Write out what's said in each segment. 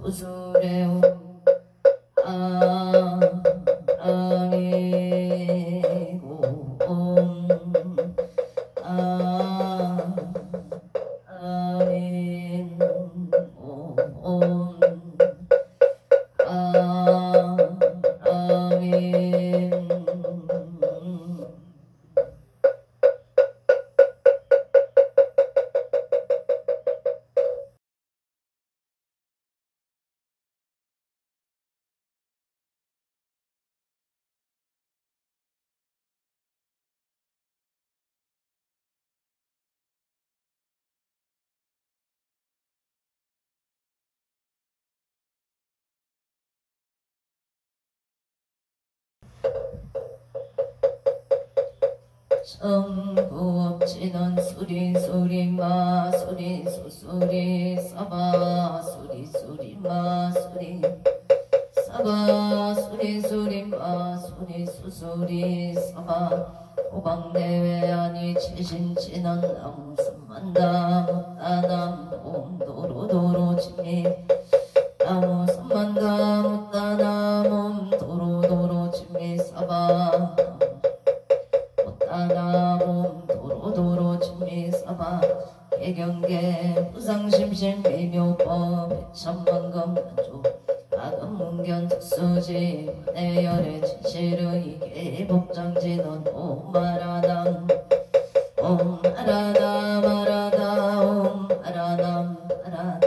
구수레오 아니고 아민 성부업지는 수리 수리마 수리 수수리 사바 수리 수리마 수리 사바 수리 수리마 수리 수수리 사바 호방내외 아니 최신치는 나무 삼만다 못다남 옴도로도로 지미 나무 삼만다 못다남 옴도로도로 지미 사바 나나봄 도로도로 진미사바 개경계 부상심심 미묘법 천만금 만조 아금문견 특수지 내열의 진실의 이계 법장지는 옴마라남 옴마라다 마라다 옴마라남 마라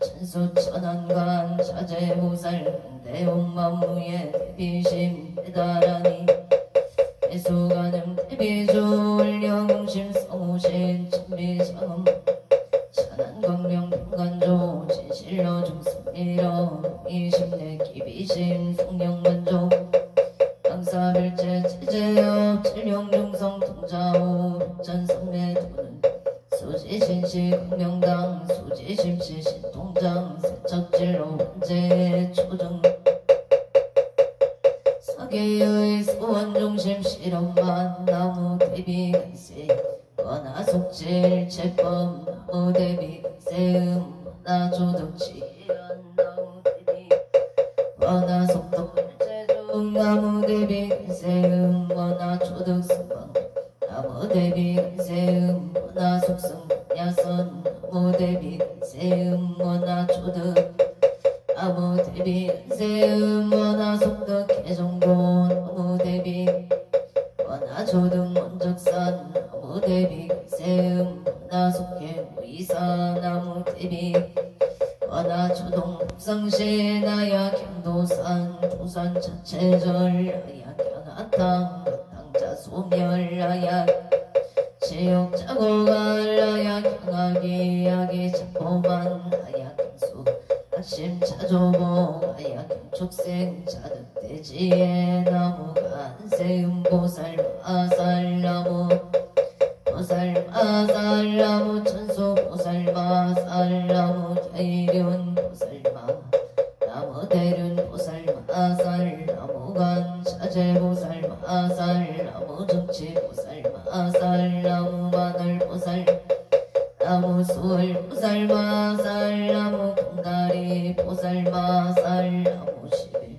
천수천안관 자제무살 대옴만무예 대비심 대다라니 대수가능 대비조울 영심 성우신 천미성 천안광명 평간조 진실로 중승미로 이심내 기비심 성령만조 강사별제 체제업 칠령중성 통자호 전선매도는 수지신시 공명당 수지심시 신통장 세척질로 환제 초정 사계의 소원중심 실험만 나무 대비 간세 원하 속질 제법 나무 대비 간세 원하 조덕치한 나무 대비 원하 속도 일제중 나무 대비 간세 원하 조덕승방 나무 대비 간세 원하 속승 야선 나무 대비 간세 원하 조덕 나무 대비 간세 원하 속덕 개정도 나무 대비 원하 조등 원적산 나무 대비 간세 원하 속해 무이사 나무 대비 원하 조동 법상시 나야 경도산 조산 자체절 나야 경하탕 당자 소멸 나야 지옥자고갈 나야 경하기 야기 자포만 나야 경수 낙심 차조복 나야 경축생 자득대지에 나무 간세음 보살 마살 나무 보살 마살 나무 천수 보살 마살 나무 계륜 보살 마 나무 대륜 보살 마살 나무간 자재 보살 마살 나무 정치 보살 마살 나무 마늘 보살 나무 수월 보살 마살 나무 금다리 보살 마살 나무 실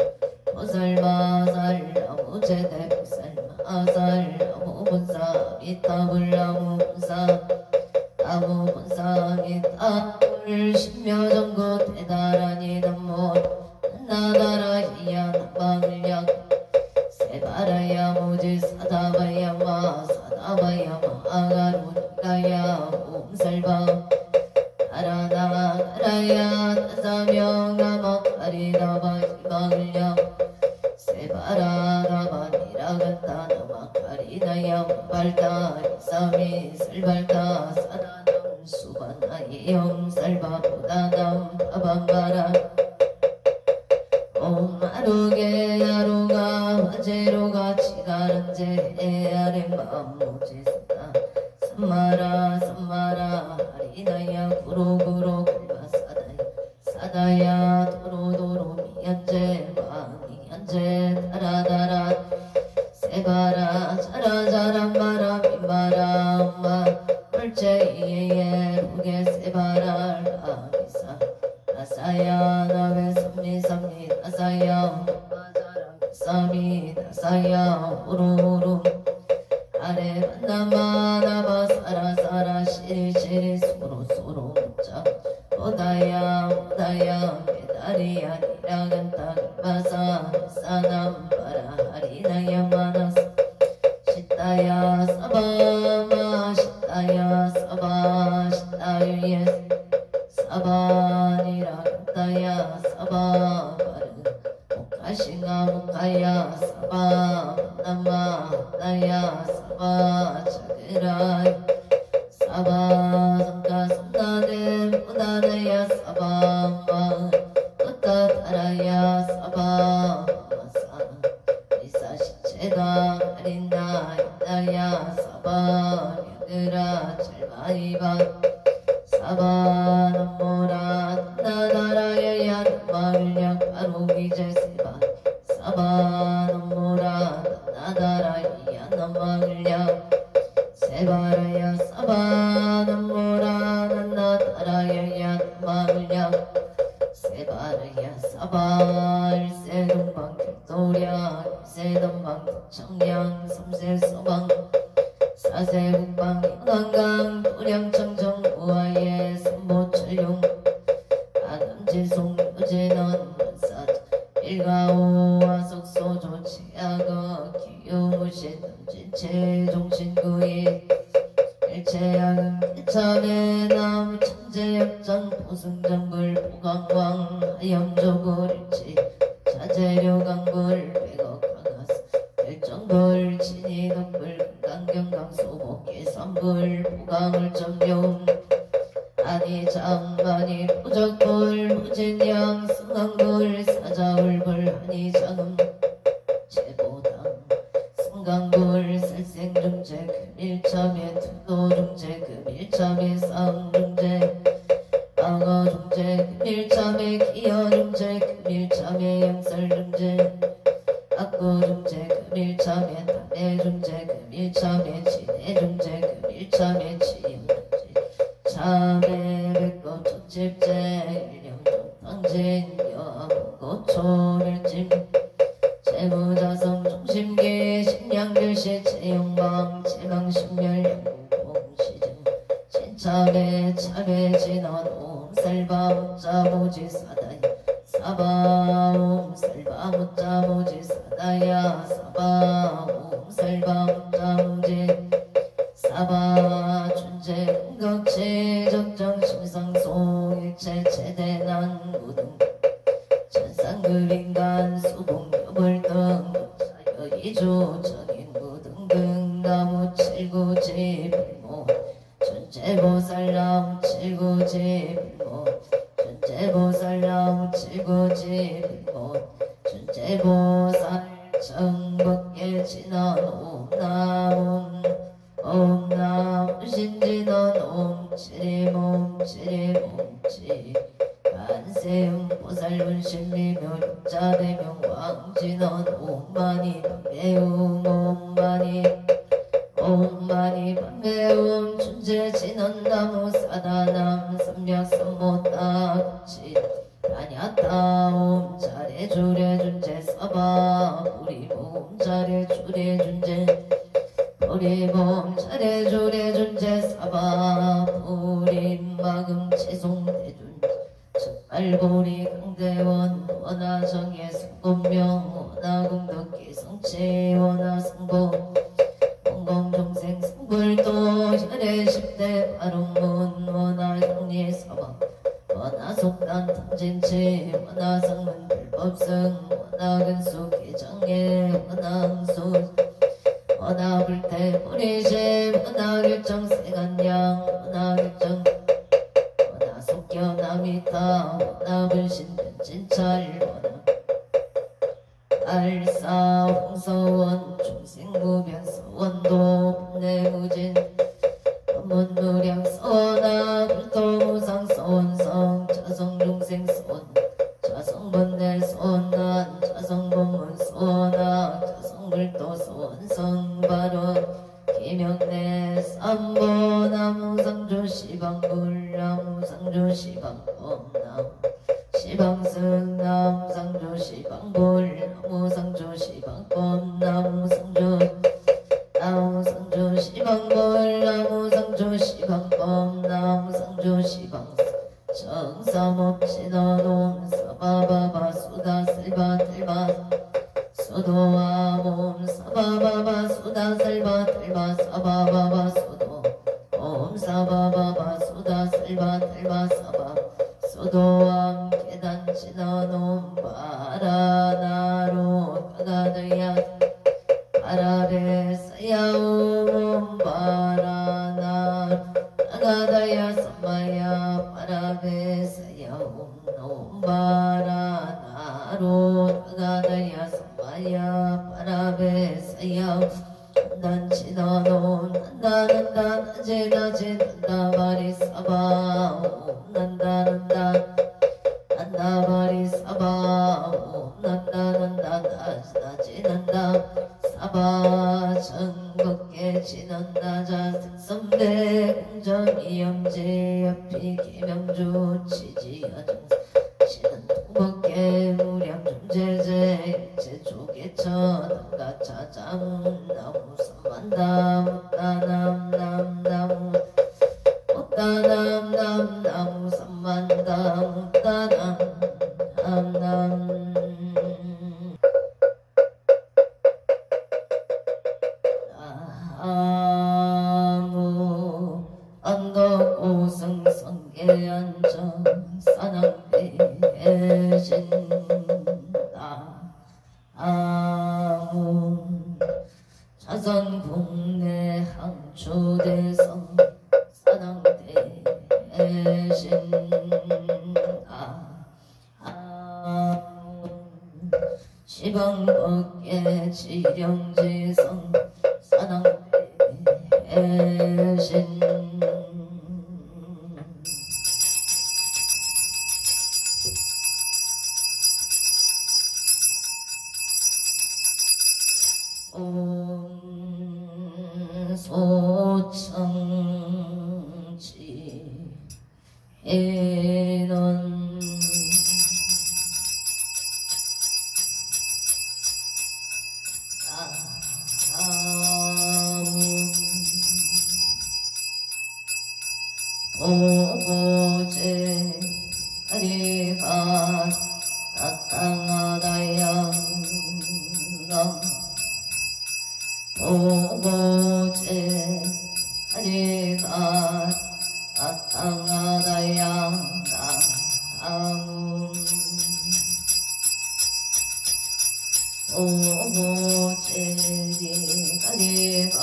보살 마살 나무 제대 보살 마살 나무 본사 미타불 나무 본사 나무 본사 미타불 신묘정고 대다라니 남모 나다라 희야 남방을약 세바라야 모지 사다바야 마 사다바야 마 아가루니가야 옴살바 아라나 아라야 나사명 나마카리다바 희망을약 세바라다바 니라갔다 나마카리다야 발다 이사미 슬발다 사다남 수바나이 영살바 보다남 바밤바라 옴아루게 아루가 화제로가 치가란제 에아렘 마무지사다 삼마라 삼마라 하리나야 구로구로 갈바사다야 사다야 도로도로 미연제 마미연제 다라다라 세바라 자라자라 마라 미마라 엄마 물제 이에예 루게 세바라 라미사 다사야 나베 삼리 다사야 삼이 다사야 오루오루 아래 만나마 나바 사라 시리 소로 묻자 오다야 메다리야 니라간타 바사 사남바라 하리나야 마나스 시타야 사바마 시타야 사바 시타유예 사바니라간타야 사바바르 모카싱가 모카야 사바 나마 나야 사바 차그라이 사바 성가 성가네 무다나야 사바 무타타라야 사바 마사 이사시체다 아린다 이다야 사바 뮤드라 찰바이바 사바 남모라 나다라야야 남마을량 바로기제세바 사바 남모라 나다라야 남마을량 세바라야 사바 남모라 나다라야야 남마을량 세바라야 사바 일세동방 격도랴 일세동방 청량 삼세서방 사세국방 영광강 도량청정 우아예 삼보철룡 아담지송 요제넌 원사 일가오와 석소조 치아거 기요무신 덤진체 종신구이 일체야금 일참에 나무 천재역전 보승정불 보강광 하염조불일치 자재료강불 백억강하스 일정불 진이덕불 강경강소복계 삼불 보강을 점용 아니장만이 부적불 무진양 승강불 사자울불 하니장음 제보당 승강불 살생중재 금일참에 투도중재 금일참에 쌍중재 방어중재 금일참에 기여중재 금일참에 영설중재 악구중재 금일참에 탐내중재 금일참에 진해중재 금일참에 치영중재 참에 백고 초집재 일령종 당진 여고초멸짐 재무자성 중심계 식량결시 재용방 재망신멸 영공시증 신참에 참에 진원 옴살바무자모지 사다야 사바 옴살바무자모지 사다야 사바 옴살바무자모지 사바 준재 흥각체 적정 심상소 일체 최대난 무등 천상급인간 수봉여벌등 자여이조 전인 무등등 나무 칠구지 불모 천재보살나무 칠구지 불모 천재보살나무 칠구지 불모 천재보살 정법계 진원 옴나옴 옴나옴 신진원 옴치리몸치리몸치 만세음 보살문신미묘 육자대명 왕진원 옴마니 반매움 옴마니 반매움 춘재진원 나무 사다남 삼략선모따치 다냐따 옴 잘해주래준재 사바 우리몸 잘해주래준재 우리몸 잘해주래준재 사바 우리마금 채송대준 첫발보리 강대원 원하정예 성공명 원하공덕기 성치 원하성보 공공종생 성불도 혈의 10대 바롱문 원하형리 사방 원하속단 탐진치 원하성문 불법승 원하근수 개정예 원하응수 원하불태 보리심 원하결정 세간양 원하결정 원하속겨 남이타 원하불신 변진찰 원하알사 홍서원 중생구변 서원도 분내무진 법문무량 서원하 불토무상 서원성 자성중생 서원 자성번내 서원난 자성법문 서원하 자성불도 서원성 발원 기명내 삼보 나무상조 시방불 나무상조 시방법 나무 시방승 나무 상조 시방불 나무 상조 시방법 나무 상조 시방불 나무 상조 시방법 나무 상조 시방승 정사법신어놈 사바바바 수다 설바 들바 수도와 몸 사바바바 수다 설바 들바 사바바바 수도 옴 사바바바 수다 설바 들바 사바 수도와 계단 지나놈 바라나로 가가드야 바라베 사야옴 바라나 가가드야 삼마야 바라베 사야옴 놈 바라나로 가가드야 삼마야 바라베 사야옴 난지나놈 난다 낮에 난다 바리 사바옴 난다 바리 사바옴 난다 낮에 난다 사바 전국에 지난다 자승선배 공정이염제 옆이 계명주 지지여정사 지는 도복계 무량 중제제 제조계 처담가 차장 나무 삼만담 못다남 나무 못다남 나무 삼만담 못다남 나무 언덕 오승성계 안정 산악대에 신다 아무 자선 국내 항초대성 산악대에 신다 아무 시방법계 지령지성 산악대에 신다 소청지 해넌 오고제 다리가 따땅하다양 오고제 다리가 따땅하다양 나무 오고제 다리가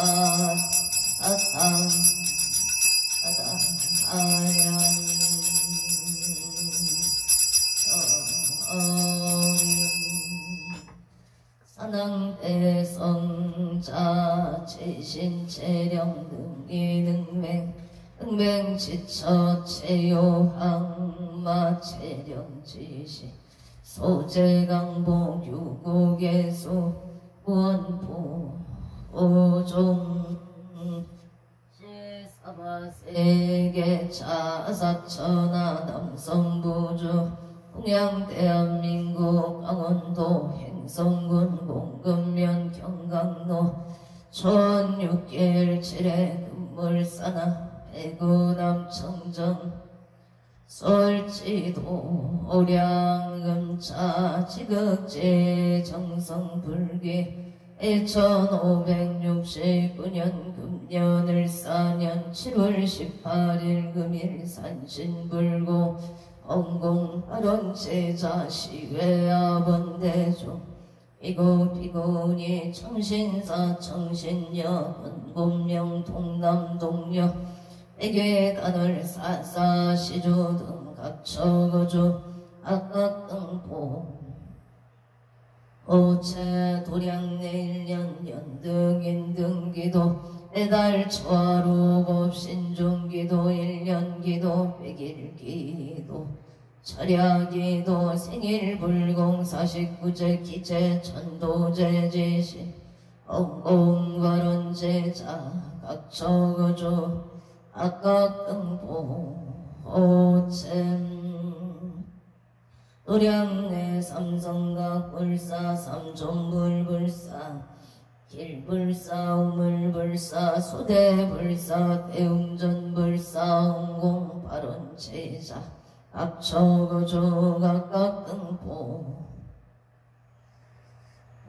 따땅하다양 산왕대성자 제신체령 능이능맹 능맹지처 체요항마 체령지시 소재강복 유고개수 원보 오종 제사바세계 자사천하 남성부주 동양 대한민국 강원도 행성군 공금면 경강로 촌6개일 7회 금물사나 배구남 청정 솔지도 오량금차 지극제 정성불기 1569년 금년을 4년 7월 18일 금일 산신불고 엄공하론 제자 시외아번대조 비구니 청신사 청신여 본본명 동남동녀 애괴단을 사사시조 등 각처거주 악각등보 오체 도량내일년 연등인등기도 애달 초하루 법신중기도 1년기도 100일기도 철야기도 생일불공 49제 기재 천도제 지시 엄공과론제자 각처거주 악각등보 오챔 의량내 삼성각 불사 삼존불불사 길불사 우물불사 수대불사 대웅전불사 응공발원제자 압초구조각각등보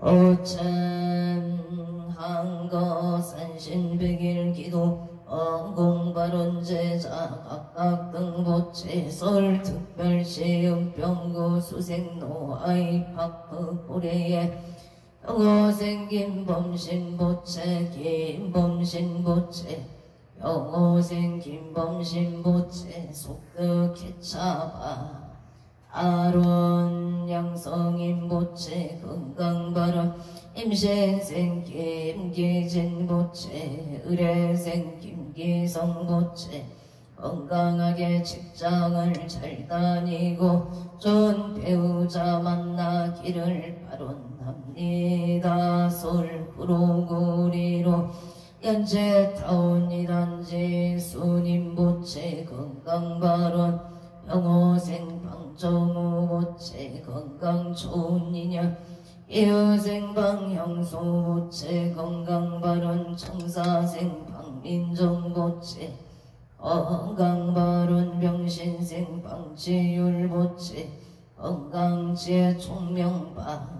오천한거 산신백일기도 응공발원제자 각각등보체 서울특별시은병구 수생노아이 파크 고래에 병호생 김범신보채 김범신보채 병호생 김범신보채 속득해차바 아론 양성인보채 건강발원 임신생 김기진보채 의뢰생 김기성보채 건강하게 직장을 잘 다니고 좋은 배우자 만나기를 바론합니다. 솔구로구리로 연재타운이단지 순임보채 건강발원 병호생 방정우보채 건강 좋은 인연 이효생 방형소보채 건강발원 청사생 방민정보채 건강발원 병신생 방치율보채 건강지혜 총명방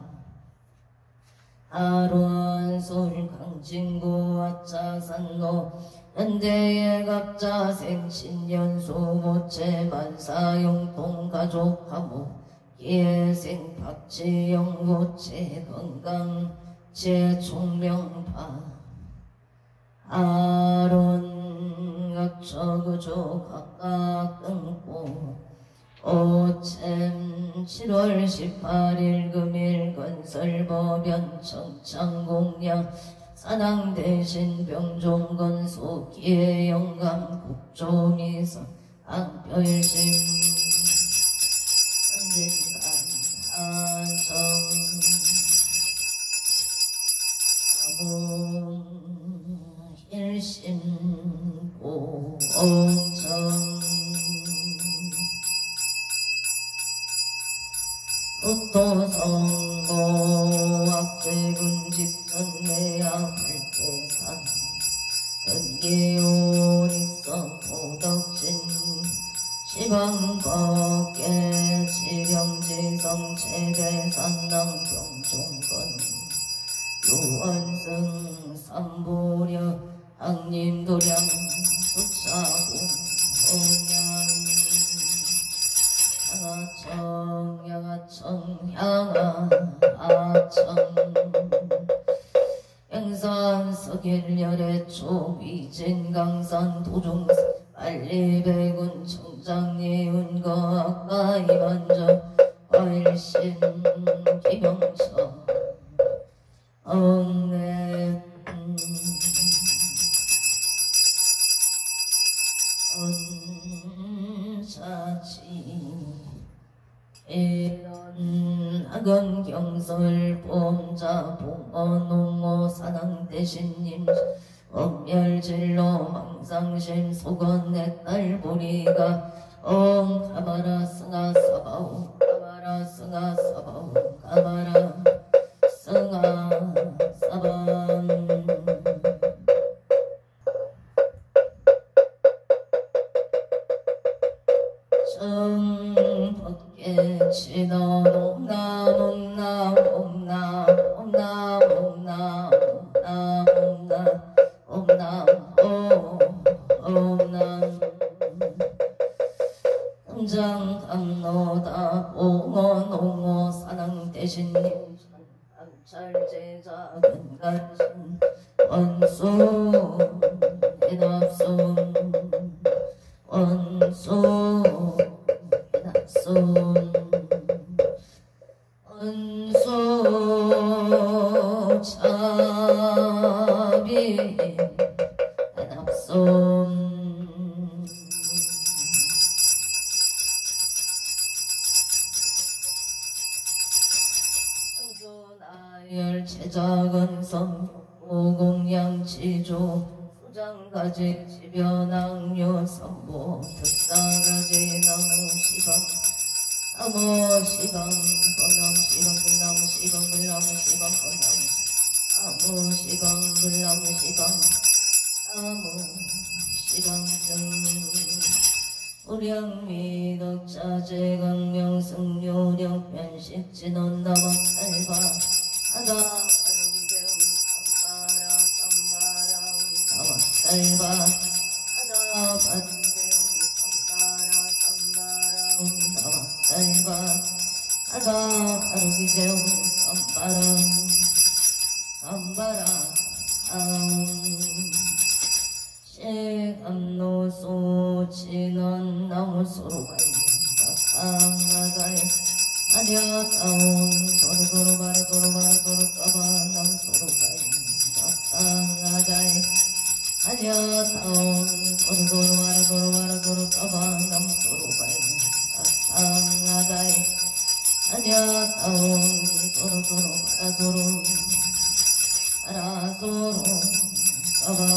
아론솔 강진구 와짜산노 현대의 갑자생 신년소보채 만사용동 가족하모 예생 박지영보채 건강지혜 총명방 아론 각처구조 각각등보 오챔 7월 18일 금일 건설법연 청창공양 산항대신 병종건소 기해영감 국조미선 안별심 선진단 안정 아문 일심보 옹청 도토성보 악재군직전매야팔대산 연기오릭성 도덕진 시방법계 지령지성 체대산낭병종건 요원승 삼보려 항림도량 수차고 양하청 양산 서길열애초 위진강산 도중산 빨리배군 청장예운거 아까이 만져 훨씬 기병처 엉내 언사치 이런 학원경설 보험자 봉어농어 산항대신님 엄멸질로 망상심 속언내 딸보리가 가마라 승아 사바오 가마라 승아 사바오 가마라 승아 사밤 정법계 옴남 금장감노다 봉어농어 산항대신님 암찰제자 근간신 원수 대납손 원수 대납손 원수 차비 대납손 상수나열 제작은성 오공양치조 소장가지 지변항요 선보 특사가지 나무시방 아모 시방 뻔남 시방 불나무 시방 불나무 시방 뻔나무 아모 시방 불나무 시방 아모 시방승 우량미덕자 제강명승 요령 편식진원 나막살바 하다 아르기대음 쌈바라 쌈바라 나막살바 하다 아르기대음 쌈바라 쌈바라 나막살바 하다 아르기대음 쌈바라 쌈바라 시감노소 진원 나무소로가 있나가에 아려다운 도로도로바라 도로바라 도로까바 나무소로가 있나가에 아려다운 도로도로바라 도로바라 도로까바 나무소로가 있나가에 아려다운 도로도로바라 도로 아라소로 까반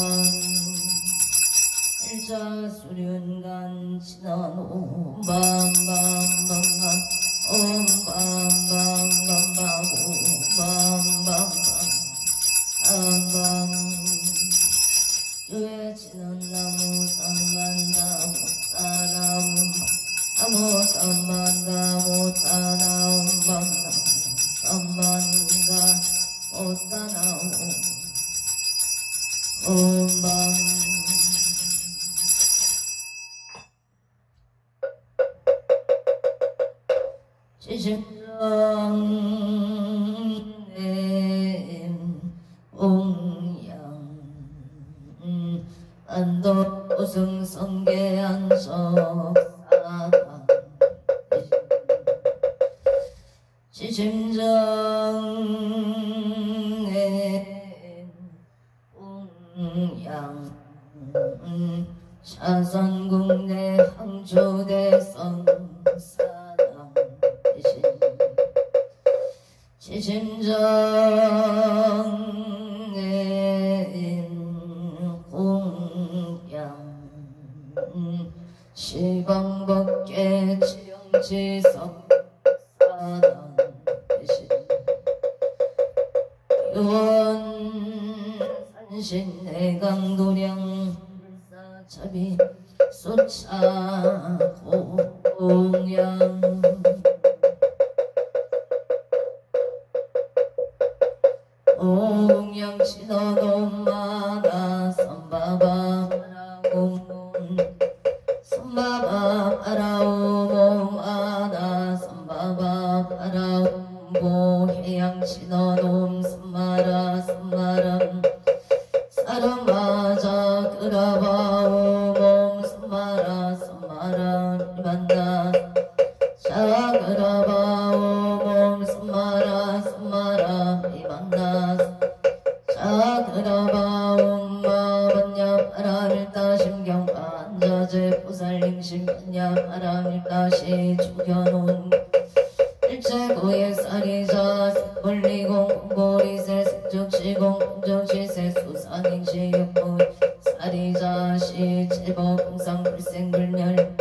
일자 수륜간 지나노 밤밤밤밤 옴밤밤밤밤밤 오밤밤밤 유해지는 나무 쌍만나무 따나무 나무 쌍만나무 따나무 밤나무 쌍만가 오따나무 옴밤 지심정님 옹양 안도 승성계안석 사당 지심정님 옹양 차선국내 항주대성 사당 지심정의 홍양 시방법계 지령지성 사당 대신 유원 산신 내강도량 불사차비 소차 홍양 옹양치너놈마다 선바바 파라오몬 선바바 파라오몬아다 선바바 파라오모 해양치너놈 선마라 선마람 사람마자 그라바오몬 선마라 선마라 만나 자그라바오몬 선마라 선마라 이만나 자그라바옴마 반야 파라밀다 심경파 안자제 보살림심 반야 파라밀다시 죽여놓은 일체고의 쌀이자 색벌리공 공고리세 색적시공 공정시세 수산행시 육부 쌀이자 시 제법 공상불생불멸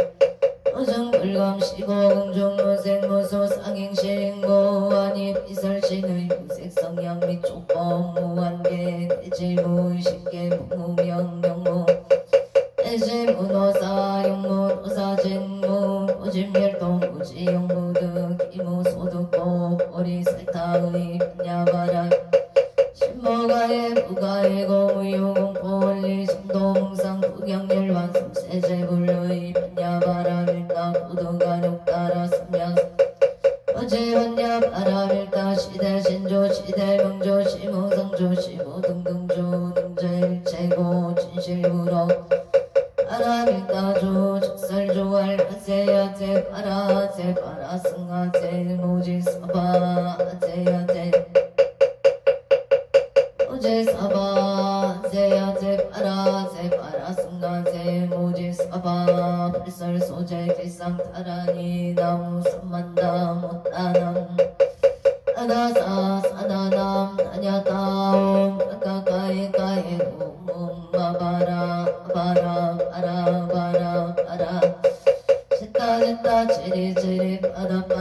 어정불감시고 공중무생무소 상행시행고아니 비설신의 무색성향 및 조건 무한계 대지무식계 무무명명무 대지무노사 용무노사진무 무짐멸동 무지용무득 이무소득고 보리설타의 분야바라 신모가의 부가의 고무유공포원리 심도몽상 부경열완 숨세제불의 분야바라밀다 부동가력따라 삼양 어제원야바라밀다 시대신조 시대명조 시무성조 시무등등조 등제일체고 진실무로 바라밀다조 적설조 알하세야제 바라제 바라승하제 모지사바 아제야제 오제사바 제야제 바라제 바라승하제 모지사바 불설소제 기상타라니 나무 삼만다 못다남 아나사 사나남 나냐다옴 가까이까이 옴바바라 바라 바라 바라 바라 제따 제따 지리 지리 바라 바라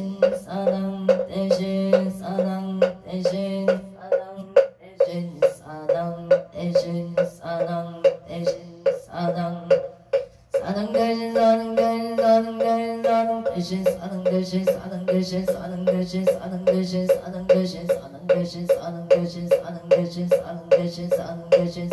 대신 사랑 대신 사랑 대신 사랑 대신 사랑 대신 사랑 대신 사랑 사랑 대신 사랑 대신 사랑 대신 사랑 대신 사랑 대신 사랑 대신 사랑 대신 사랑 대신 사랑 대신 사랑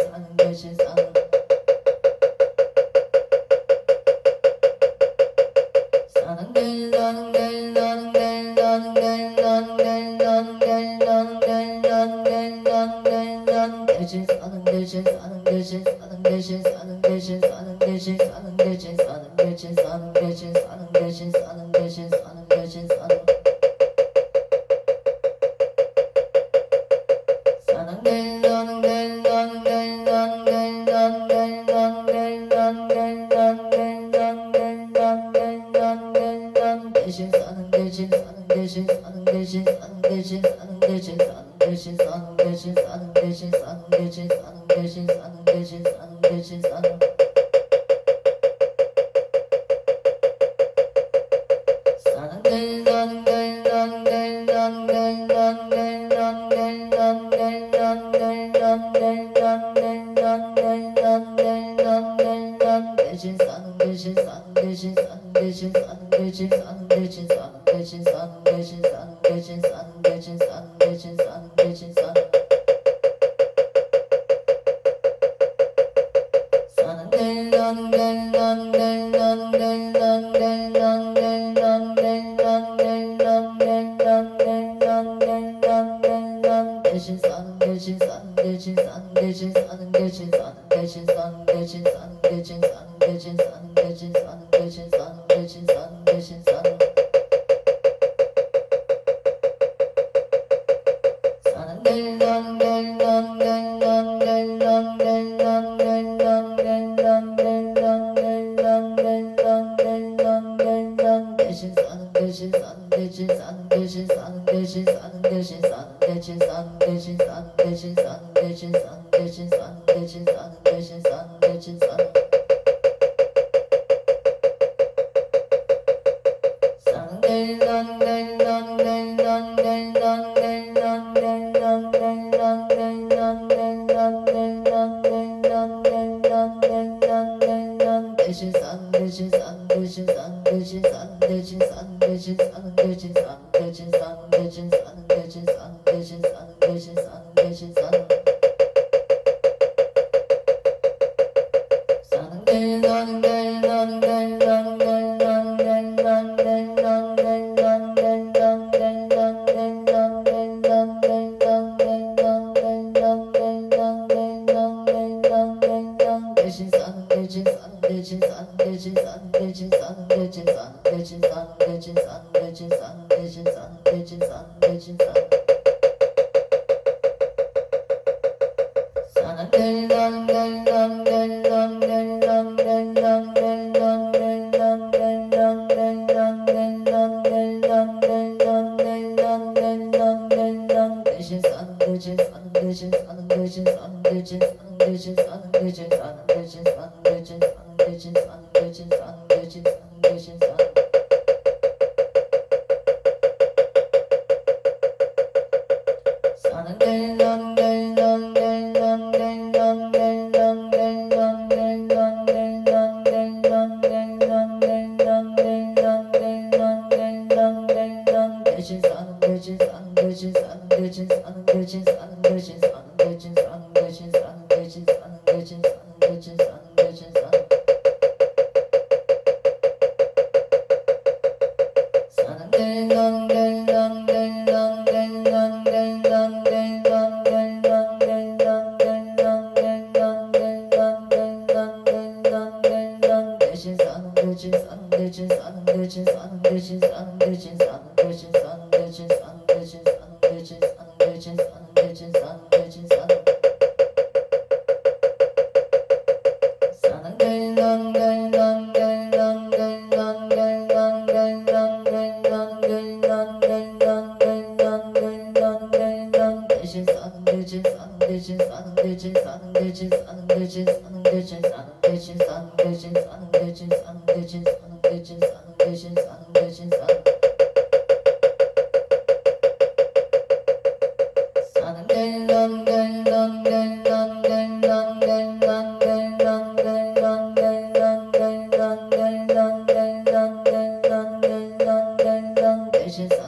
대신 사랑 대신 사랑 대신 사랑 대신 사랑 대신 사랑 대신 사랑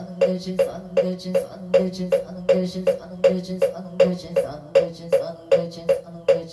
사는 대신 사는 대신 사는 대신 사는 대신 사는 대신 사는 대신 사는 대신 사는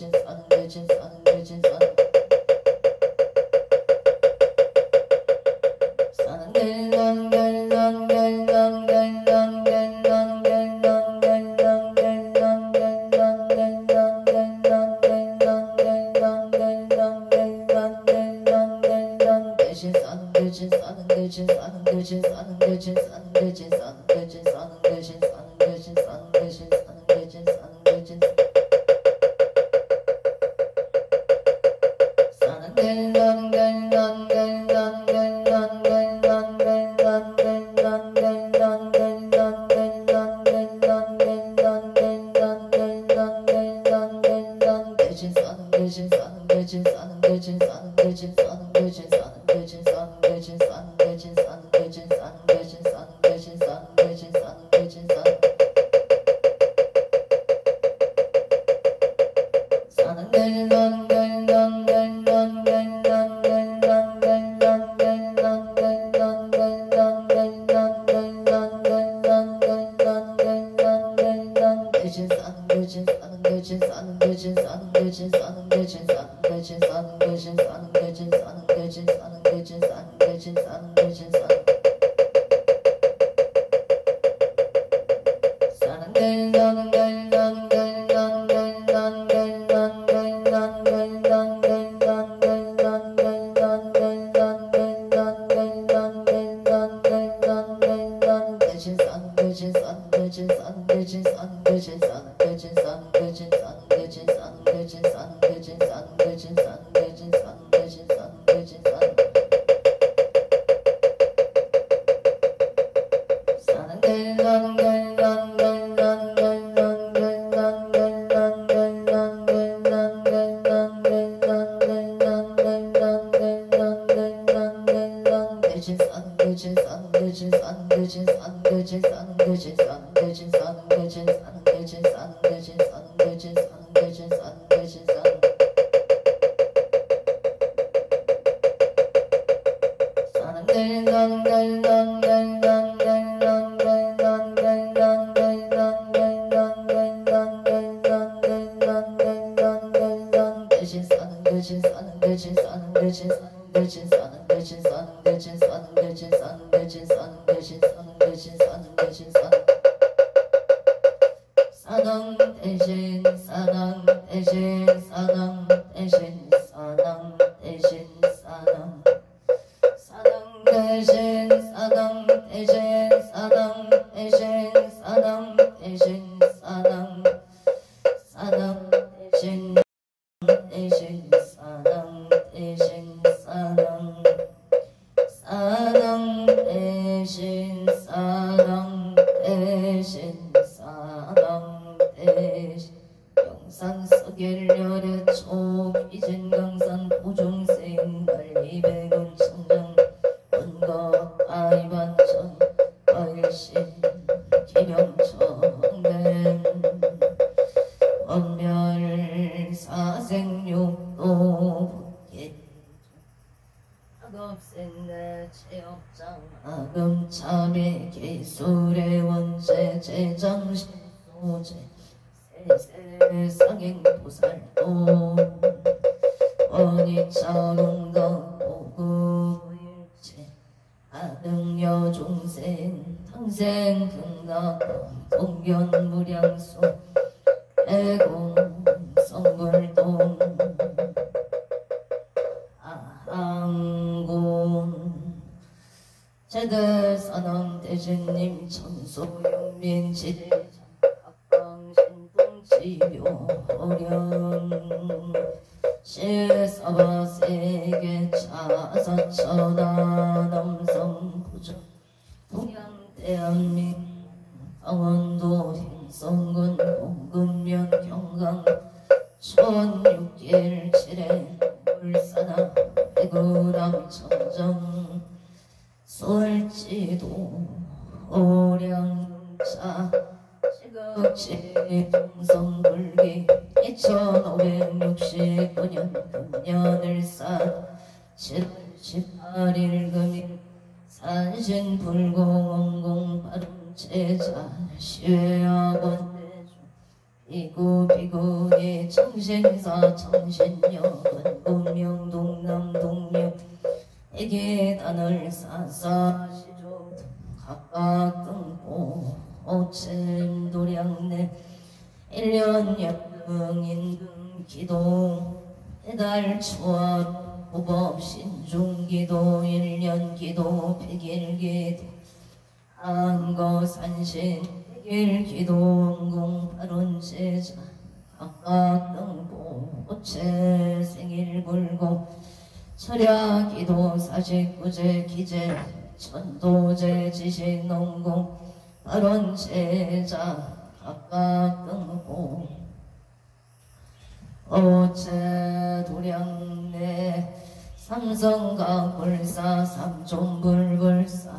대신 사는 대신 사는 대신 사는 대신 사는 산신불공원공 발음제자 시외학원 비구 비구니 청신사 청신여건 운명동남 동력 애계단을 사사 시조 각각 등보 오침 도량내 1년 역응인금 기도 해달 초합 호법 신중기도 1년 기도 100일 기도 한거산신 100일 기도 원공 발원제자 각각 등보 오체 생일 불고 철야기도 사직구제 기제 천도제 지식농공 발원제자 각각 등보 오체 도량내 삼성강 불사 삼존불불사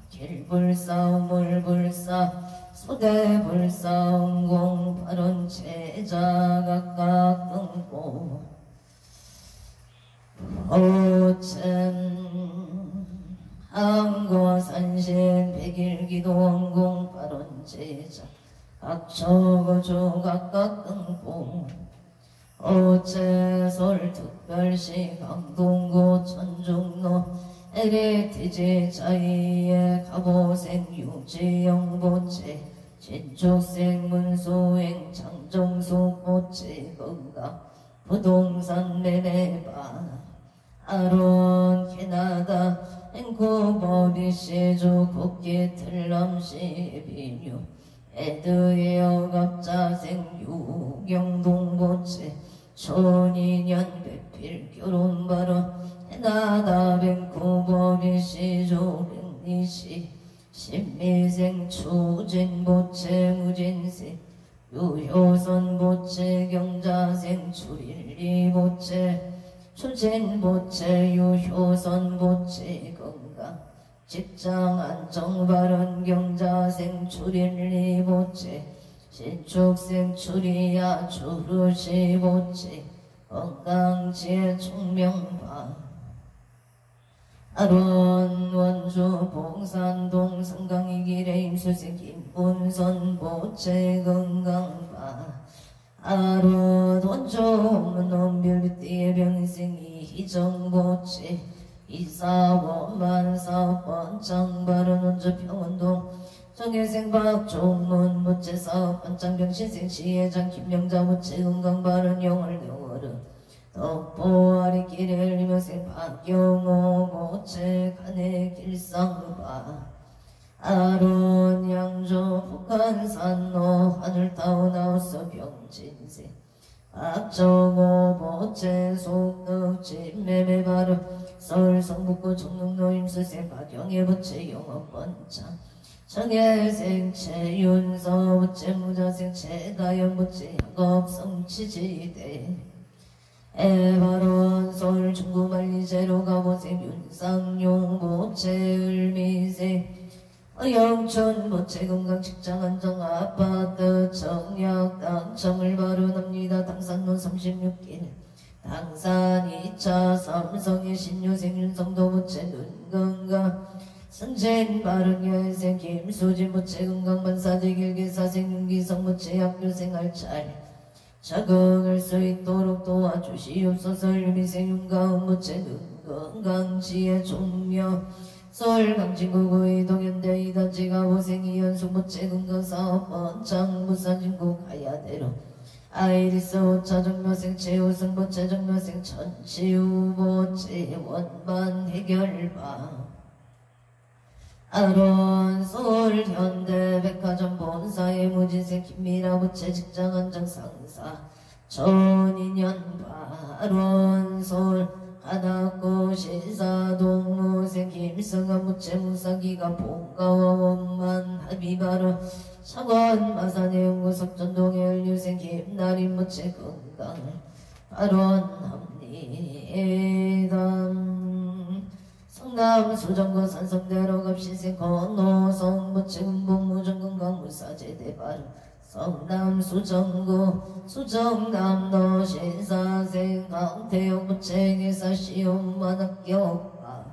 길불사 우물불사 소대불사 원공 발원제자 각각 등보 오천 항고산신 백일기도 원공 발원제자 각초고조 각각 등보 오체솔 특별시 강동구 천중로 에레티지 자이의 가보생 유지영보체 진축생 문소행 장정수보체 건강 부동산 매매바 아론 캐나다 앵코버비 시주 국기 틀람시 비뉴 에드에어 갑자생 유경동보체 초인년 배필 결혼발언 해나다 뱅코버비 시주 백리시 신미생 추진보체 무진세 유효선보체 경자생 출일리보체 추진보체 유효선보체 건강 직장안정발언 경자생 출일리보체 신축생 출이야 주르시보체 건강지혜 총명파 아론 원주 봉산동 성강이길의 임수생 김본선 보체 건강파 아론 원주 홈런별비띠의 병생이 희정보체 이사원 만사원 장발은 원주 평원동 정혜생박 종문 모체사업 반장병신생 시회장 김명자 모체 건강발은 영월영월은 덕보아리길에 흘리며생 박영호 모체 간의 길상바 아론 양조 북한산로 하늘타오나우서 병진생 박정호 모체 속덕집 매매발음 서울 성북구 종릉로 임수생 박영애 모체 영업번창 정혜생 최윤서 모체 무자생 최다연 모체 약업성 치지대 에바론 서울 중구만리제로 가보생 윤상용 모체 을미생 영천 모체 건강 직장 안정 아파트 정약 당첨을 발언합니다. 당산로 36길 당산 2차 삼성의 신유생 윤성도 모체 눈건강 승진 바른 여생 김수진 모체 건강 반사제 길기사생 윤기성 모체 학교생 할찰 적응할 수 있도록 도와주시옵소서. 일미생 윤가은 모체 눈건강지혜 종묘 서울 강진구구 이동현대 이단지가 보생이 연수 모체 건강사업 번창 부산진구 가야대로 아이리스 오차 정묘생 최우승 모체 정묘생 천시우 모체 원반 해결바 아론 서울 현대 백화점 본사의 무진생 김미라 모체 직장 안정 상사 전인연바 아론 서울 하나고 신사동무생 김승아 모체 무사기가 본가와 원만 합의바로 창원 마산의 연구석 전동의 연류생 김나린 모체 건강 아론 합리담 성남 수정거 산성대로 갑신생 건호성 모체 운봉무정 건강 무사제대발 성남 수정구 수정남로 신사생 강태영 모체 기사 시험만 학교과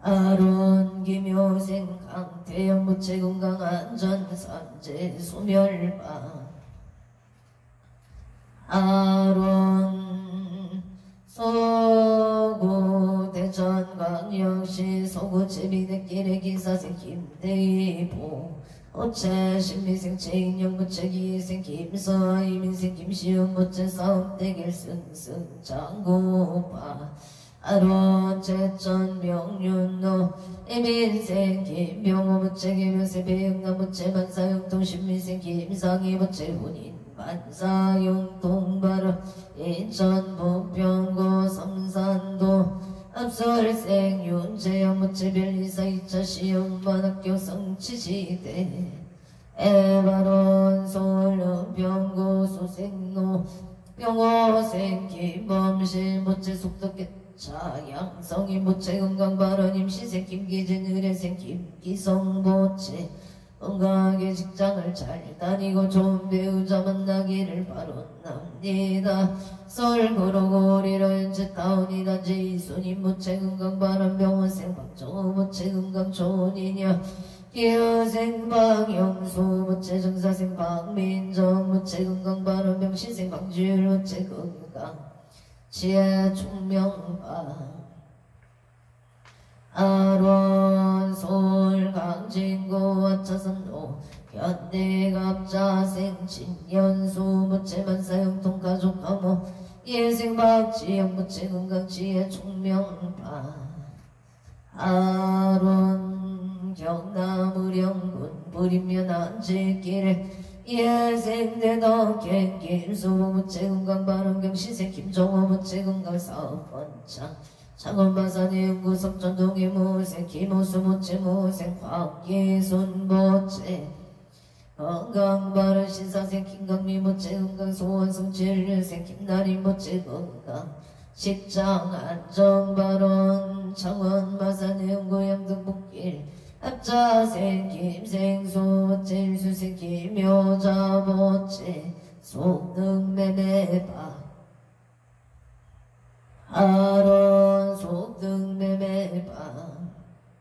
아론 기묘생 강태영 무체 건강 안전 삼재 소멸파 아론 서구 대전광역시 서구 제비대길의 기사생 김대보 어체 신미생 체인영 무체 기생 김서 이민생 김시은 무체 사업대길 승승 장고파 아론 제천 명륜노 이민생 김병호 무체 김효세 배영남 무체 만사영통 신미생 김상희 무체 혼인 만사용 동바로 인천 부평구 삼산도 앞설생 윤재영 무체별리사 2차 시험반학교 성취지대 에바론 서울 병고 수생로 병호생 김범실 무체 속덕개차 양성인 무체 건강발언 임시생 김기진 의뢰생 김기성 무체 건강하게 직장을 잘 다니고 좋은 배우자 만나기를 바랍니다. 서울 거로고리로 현재 타운이다 제이손인 무체 건강바람 병원생 박정호 무체 건강 좋은이냐 기여생 박영수 무체 정사생 박민정 무체 건강바람 병신생 박주율 무체 건강 지혜 총명파 아론 서울 강진구 와차선로 현대갑자생 진연수 무체만사형통 가족가모 예생박지영 무체건강지혜 총명파 아론 경남의령군 부림면 안질길에 예생대덕 갱김수 무체건강바른경 시생 김종호 무체건강사업원창 창원마산의 연구석 전동의 무생 김호수 무체 무생 곽예순 무체 건강바른 신사생 김강미 무체 건강 소원성 진류생 김나리 무체 건강 식장 안정바론 창원마산의 연구 양등북길 앞자생 김생수 무체 일수생 김효자 무체 속능매매바 아론 속등매매바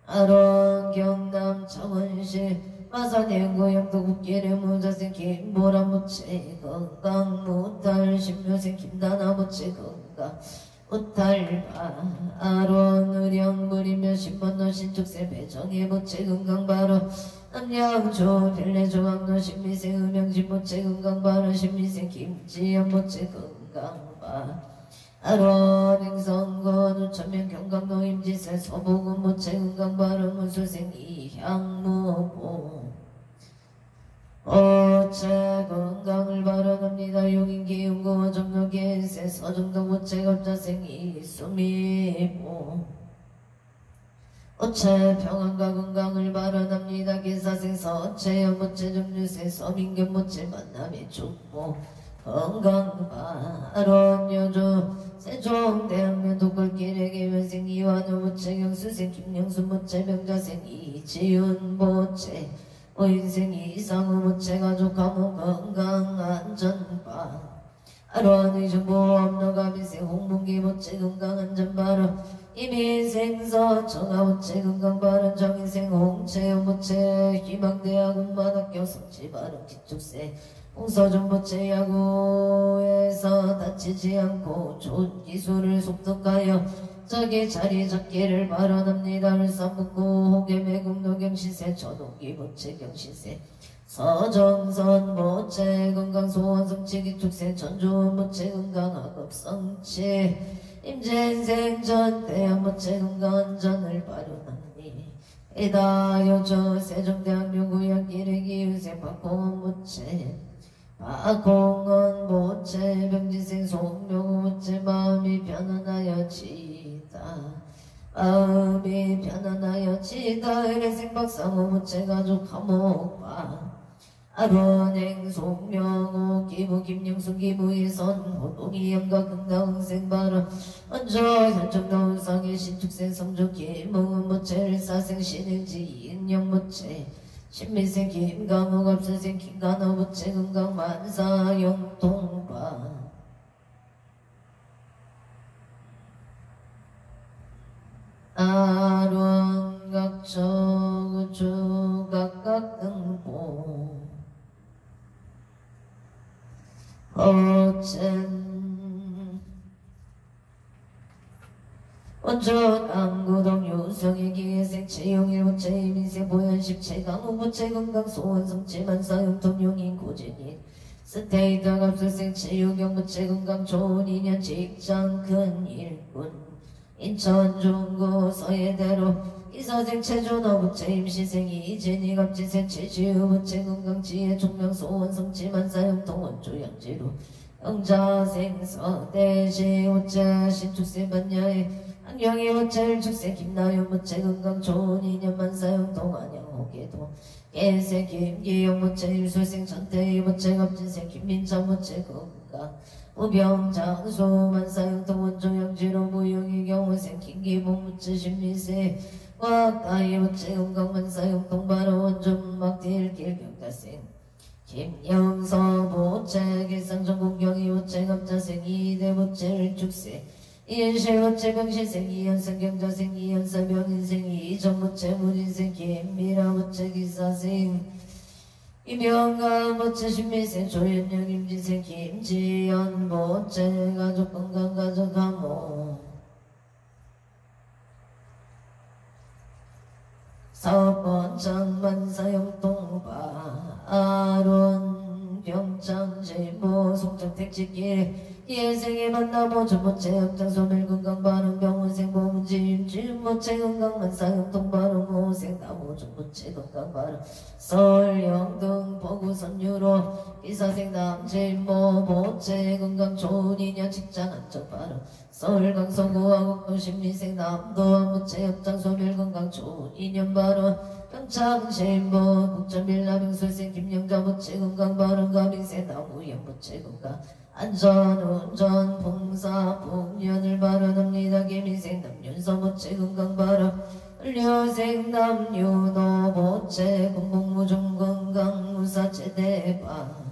아론 경남 창원시 마산행구 영도국길의 무자생 김보라 무체 건강 무탈 신묘생 김다나 무체 건강 무탈바 아론 의령 무리며 신번노 신축세 배정의 무체 건강 바로 남양조 별내조항로 신미생 음영진 무체 건강 바로 신미생 김지연 무체 건강 바 아론 행성건 우천면 경강로 임지세 서보군 무체 건강바른 무술생 이향무보 어체 건강을 바라납니다. 용인기운고 정로계세 서정동 무체 겁자생 이수미보 어체 평안과 건강을 바라납니다. 기사생 서체여 무체 정류세 서민견 무체 만남의 축복 건강바 아론 여조 세종대학면 독걸길의 개면생 이완호 무체 경수생 김영수 무체 병자생 이지윤 무체 오인생 이상우 무체 가족 가문 건강 안전바 아론 의정보험로가민생 홍문기 무체 건강 안전바로 이민생서 정아 무체 건강 바른 정인생 홍채영 무체 희망대학 운만학교 성지바른 기축세 홍서정 무체 야구에서 다치지 않고 좋은 기술을 속독하여 자기 자리 잡기를 바라납니다. 울산북구 호계매국 노경시세 전홍기 무체 경시세 서정선 무체 건강 소원 성취 기축세 전주원 무체 건강 학업 성취 임진생 전대학 무체 건강 안전을 바라납니 이다 여저 세종대학교 구역길의 기유생 박홍원 무체 박홍원 무체 병지생 송명호 무체 마음이 편안하여지다 마음이 편안하여지다 의뢰생 박상호 무체 가족 감옥바 아론행 송명호 기부 김영순 기부이선 호동이 영가 건강생 바람 언저 현정다운 상의 신축생 성주 김웅은 무체 일사생 신행지 인영 무체 신미생 김강욱 업선생 김간호 무체 건강 만사 영통바 아론 각처 주 각각 등보 어쨌 원전 암구동 유성의 기회생 채용일부채 민생 보현십체 강호부채 건강소원성체 만사용통 용인 고진인 스테이터 갑술생 체육경부채 건강 좋은 인연 직장 큰 일꾼 인천 중구 서예대로 이서생 체조너부채 임시생 이진이 갑지생 체지우부채 건강지혜 종명소원성체 만사용통 원조양지로 영자생 서대시 우채 신축생 반야에 안경이 호텔 축생 김나연 무채 건강 좋은 인연 만사용 동안영 호계도 개세 김기영 무채 일술생 전태희 무채 갑진생 김민찬 무채 건강 우병 장수 만사용 동원조 양지로 무용의 경우생 김기봉 무채 신미세 꽉가이 무채 건강 만사용 동바로 원종 막딜길 경자생 김영서 무채 길상정 공경이 무채 갑자생 이대 무채 일축생 이현실무채 병실생 이현성 경자생 이현사병 인생 이정무채 물인생 김미라무채 기사생 이명가무채 신미생 조현영 임진생 김지연무채 가족건강 가족감호 사업번창 만사용동바 아론 병창제보 송정택지길 예생에 만나보 전모채 합장소 멸건강 바른 병원생 보문지임 지음모채 건강 만사용 동바로 모생 나보 전모채 건강 바른 서울 영등 보구선 유로 기사생 남제모 모채 건강 좋은 인연 직장 안정 바른 서울 강서구하고 도심미생 남도 모채 합장소 멸건강 좋은 인연 바른 평창제모 국전밀라명술생 김영자 모채 건강 바른 가민생 나무연 모채 건강 안전운전 봉사 풍년을 바라납니다. 개미생 남윤서 모채 건강 바라 을려생 남유노 모채 군복무종 건강 무사채 대박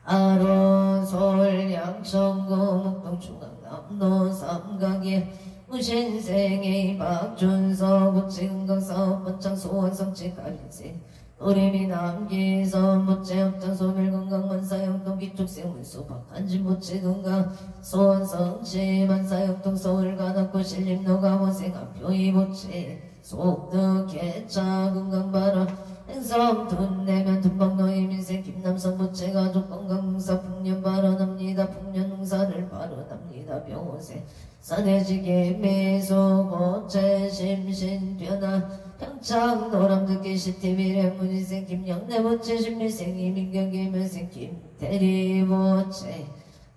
아론 서울 양천구 목동 중앙 남로 삼각에 무신생의 박준서 모채 건강 사업 번창 소원성채 가빈생 오래미 남기선 모채 합장 소멸 건강 만사형동 기축생 물소 박한진 모채 건강 소원성치 만사형동 서울 가납고 신림노가 모생 한표이 모채 속득 개차 건강 바라 행성 돈 내면 돈방노의 민생 김남선 모채 가족 건강 농사 풍년 발언합니다. 풍년 농사를 발언합니다. 병호생 사내지게 매소 모채 심신 변화 평창 노람듣기 시티비레 문희생 김영래 모채 신미생 이민경기 면생 김대리 모채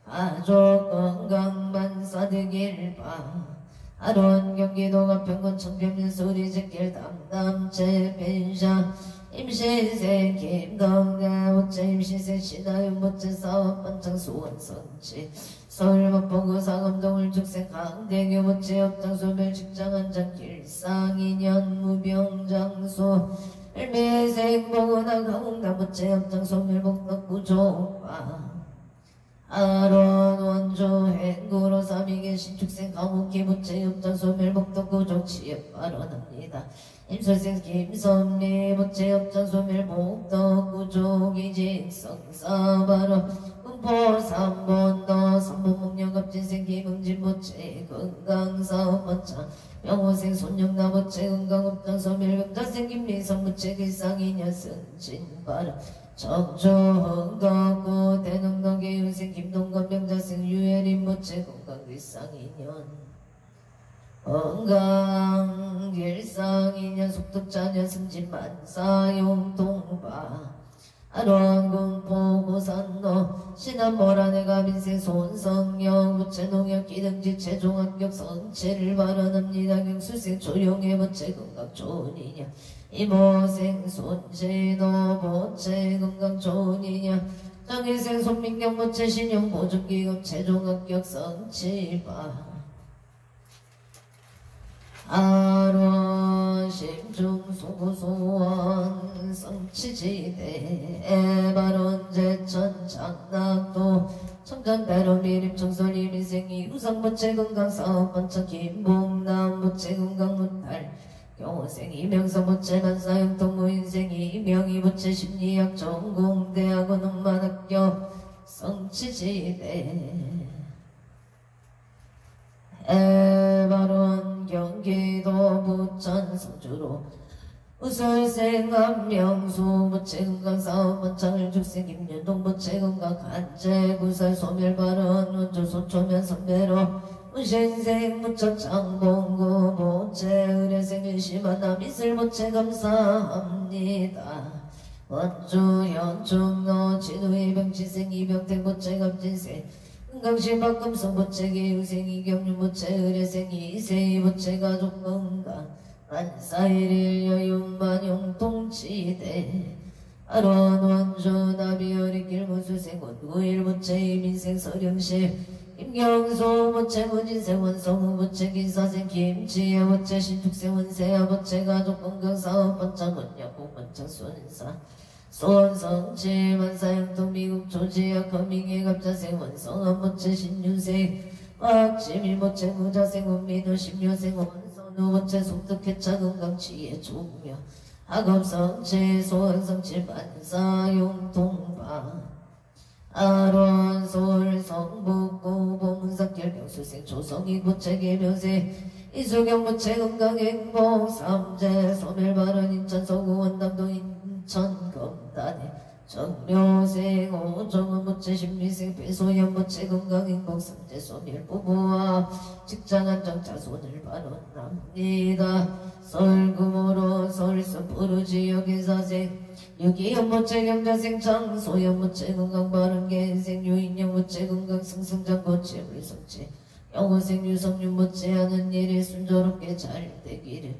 가족 건강 만사되길 바 아론 경기도 가평군 청평면 소리제길 담담채 펜샤 임신생 김동대 모채 임신생 신하윤 모채 사업 번창 수원선치 서울 법보구 사검동을 축생 강대교 모채 업장소별 직장 한장 길상 인연 무병장소 일매생 보고나 강홍남 모채 업장소 멸복덕 구조파 아론 원조 행구로 삼위계 신축생 강옥기 모채 업장소 멸복덕 구조 취업 발언합니다. 임설생 김선미 모채 업장소 멸복덕 구조 기직성사발언 군포 3번 더 3번 목령갑진생 김응진 모채 건강사업 번창 명호생 손영나 모채 건강업장소 멸병자생 김미선 모채 길상이녀 승진바람 정조흥덕구 대능덕의 유생 김동건 병자생 유혜린 모채 건강길상이년 건강 길상이년 속독자년 승진 만사용동바 아론군 포구산로 신안모란의가 민생 손성영 부채농협 기등지 최종합격 성체를 발언합니다. 경수생 조용의 부채 건강 좋은 인연 이모생 손재노 부채 건강 좋은 인연 정일생 손민경 부채 신용 보증기금 최종합격 성치바 아론 심중 소구소원 성치지대 바론 제천 장락도 청정대로 미림 청솔 이민생이 우상부채 건강사업 번창 김봉 경남 무체 건강 무탈 경호생 이명성 무체 만사형 동무인생 이명희 무체 심리학 전공대학원 음반학교 성취지대 해발원 경기도 부천 성주로 우설생 한명수 무체건강사업 원창을 죽생 김윤동 무체건강 간제구설 소멸발언 원조소 초면 선배로 무신생 무척장봉구 무체 의뢰생 일심하나 미술 무체 감사합니다. 원주 연중노 진우의 병치생 이병택 무체 감진생 건강신 박금성 무체 기후생 이경유 무체 의뢰생 이세희 무체 가족 건강 만사일일 여윤만용 동치대 아론 원주 나비어리 길무수생 원구일 무체 이민생 서령실 임경소 무체 문인생 원성우 무체 기사생 김치혜 무체 신축생 원세아 무체 가족 건강사업 번창 원약국 번창 손사 소원성치 만사형통 미국 조지아 커밍의 갑자생 원성한 무체 신유생 박지밀 무체 무자생 원민호 심유생 원선우 무체 속득해차 건강치의 종묘 학업성치 소원성치 만사용통방 아론 서울 성북고 보문삭결 병수생 조성이 무체 개묘생 이수경 무체 건강행복 삼재 소멸발언 인천 서구 원담동 인천 검단에 정묘생 오정은 무체 심리생 배소연 무체 건강행복 삼재 소멸 부부와 직장안정 자손을 발언합니다. 설금으로 설수포르 지역의 사생 유기현 무체 경자생 장소연 무체 건강 바른개생 유인영 무체 건강 승승장 무체 불성체 영호생 유성윤 무체 하는 일이 순조롭게 잘 되기를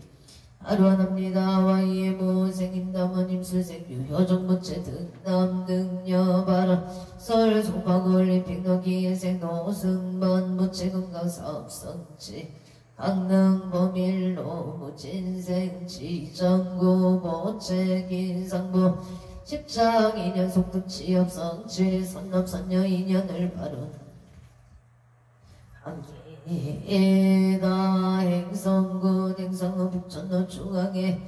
하루하납니다. 와이의 무생 임남원 임술생 유효정 무체 등남 등여바라 설 송파구 올림픽 너기예생 노승만 무체 건강 사업성치 강릉 범일로 무진생 지정구 모체 긴상부 십장 2년 속득 취업성치 선남 선녀 2년을 바른 합니다. 행성군 행성읍 북천로 중앙에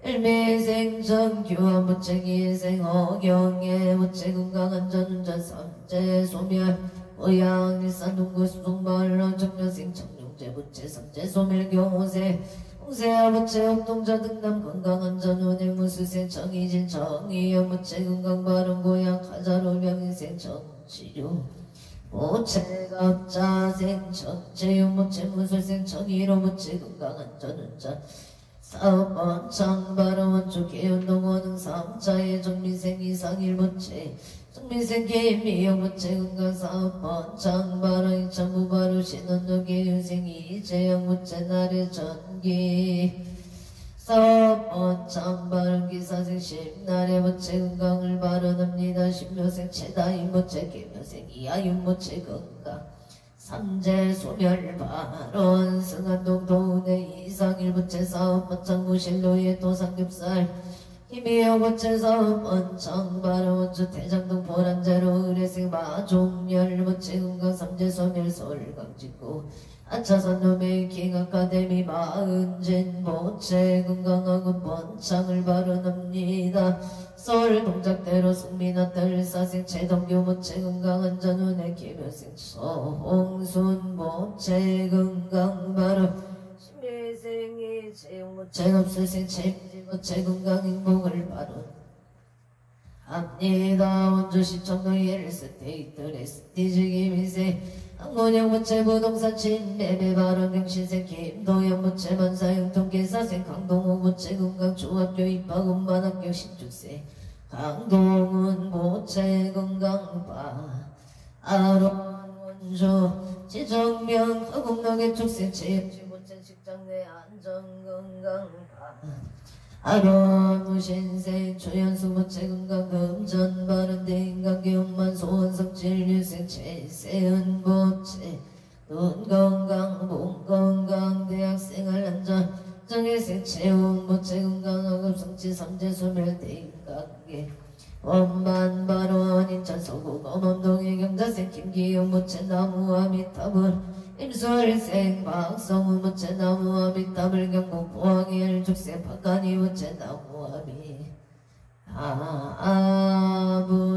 일매생전 교환 무체기생 어경에 무체건강안전운전 삼재 소멸 고양 일산 동구 수동마을 정려생 청룡제 무체 삼재 소멸 경호세 홍세아 무체 옥동자 등남 건강안전운행 무수생 정의진 정의연 무체 건강바른 고양 가자로 명인생 정치료 무체갑자생 정체유 무체 무술생 정의로 무체 건강안전운전 사업번 창바로 원주 개운동원은 3차의 정민생 이상일 무체 정민생 개미영 무체 건강사업번 창바로 인천무바로 신원도 개윤생 이재영 무체 나래 전기 사업번 창바른 기사생 십나래 무체 건강을 발언합니다. 신묘생 최다희 무체 개묘생 이하윤 무체 건강 삼재 소멸 발언 승한동 도운의 이상일 무체 사업번 창무실로의 도상겹살 힘이여 무체 사업번 창바른 원주 대장동 보란제로 의뢰생 마종열 무체 건강 삼재 소멸 서울 강직구 아차산 노메이킹 아카데미 마은진 모체 건강학원 번창을 발언합니다. 서울 동작대로 승민아 딸 사생 최동규 모체 건강안전운의 김효생 서홍순 모체 건강 발언 신미생이 채용 모체 없으신 최민지 모체 건강행복을 발언합니다. 원주시청도 예일스테이트 레스티지 김희생 항문형 무체 부동산 진매매 발언 병신생 김도현 무체 만사형통 계사생 강동호 무체 건강 중학교 입학 음반학교 신축생 강동훈 무체 건강바 아론 원주 지정명 허국역의 축생 체육지 무체 직장내 안전건강바 아론 무신생 초연수 무체 건강 금전 바른 대인관계운만 소원성 진류생 최세은 무체 눈 건강 몸 건강 대학생활 안전 정일생 체온 무체 건강 학업성취 삼재 소멸 대인관계 원만 발언 인천 서구 검암동의 경자생 김기용 무체 나무와 미탑을 임술생 박성우 무체 나무아비 더블 경북 보왕일 죽생 박간이 무체 나무아비 아불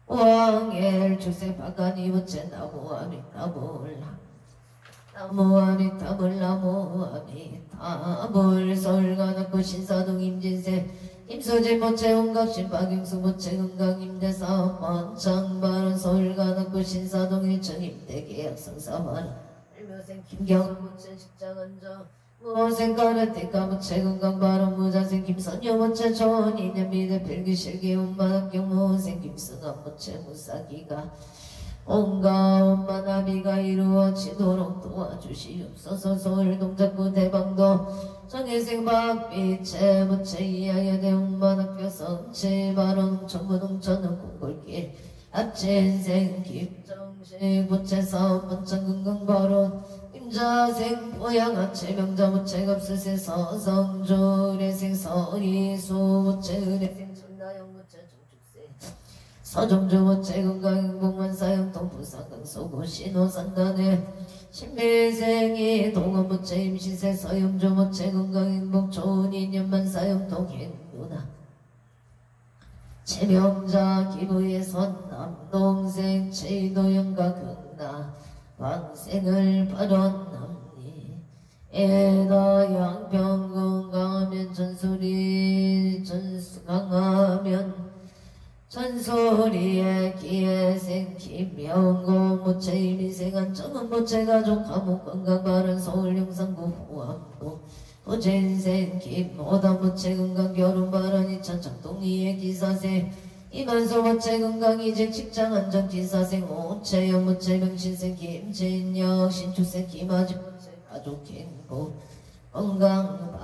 왕엘 죽생 박간이 무체 나무아비 더블 나무아비 더블 나무아비 더블 서울가닥고 신사동 임진세 임소재 모체 홍각신 박영수 모체 건강 임대사업 원창발은 서울가닥고 신사동 1층 임대계약 성사발 일묘생 김경은 모체 직장원정 무호생 가르티카 모체 건강발은 무자생 김선여 모체 좋은 인연 미대 필기실기 운반학경 무호생 김승한 모체 무사기가 온갖 원만합의가 이루어지도록 도와주시옵소서. 서울 동작구 대방도 정혜생 박빛의 무체 이하여 대운반학교 성치 발언 청부동천은 공골길 앞진생 김정식 무체 사업 번창건강발언 임자생 보양하체 명자 무체 갑수세 서성조 의뢰생 서희수 무체 의뢰생 천나영 무체 정축세 서정주 모체 건강행복만사형 동부상강소고 신호산단에 신비생이 동원 모체 임시세 서영주 모체 건강행복 좋은 인연만사형 동행문화 체명자 기부의 선남동생 체도영가 극나 왕생을 발언합니 에다 양평 건강하면 전소리 전수 강하면 전소리에 기회생 김명고 모체 이미생한 정은 모체 가족 감옥 건강발은 서울 용산구 호암구 도진생 김호다 모체 건강 결혼 발언 이천 장동이의 기사생 이만소 모체 건강 이직 직장 안정 기사생 오체영 모체 명신생 김진영 신축생 김아집 모체 가족 행복 건강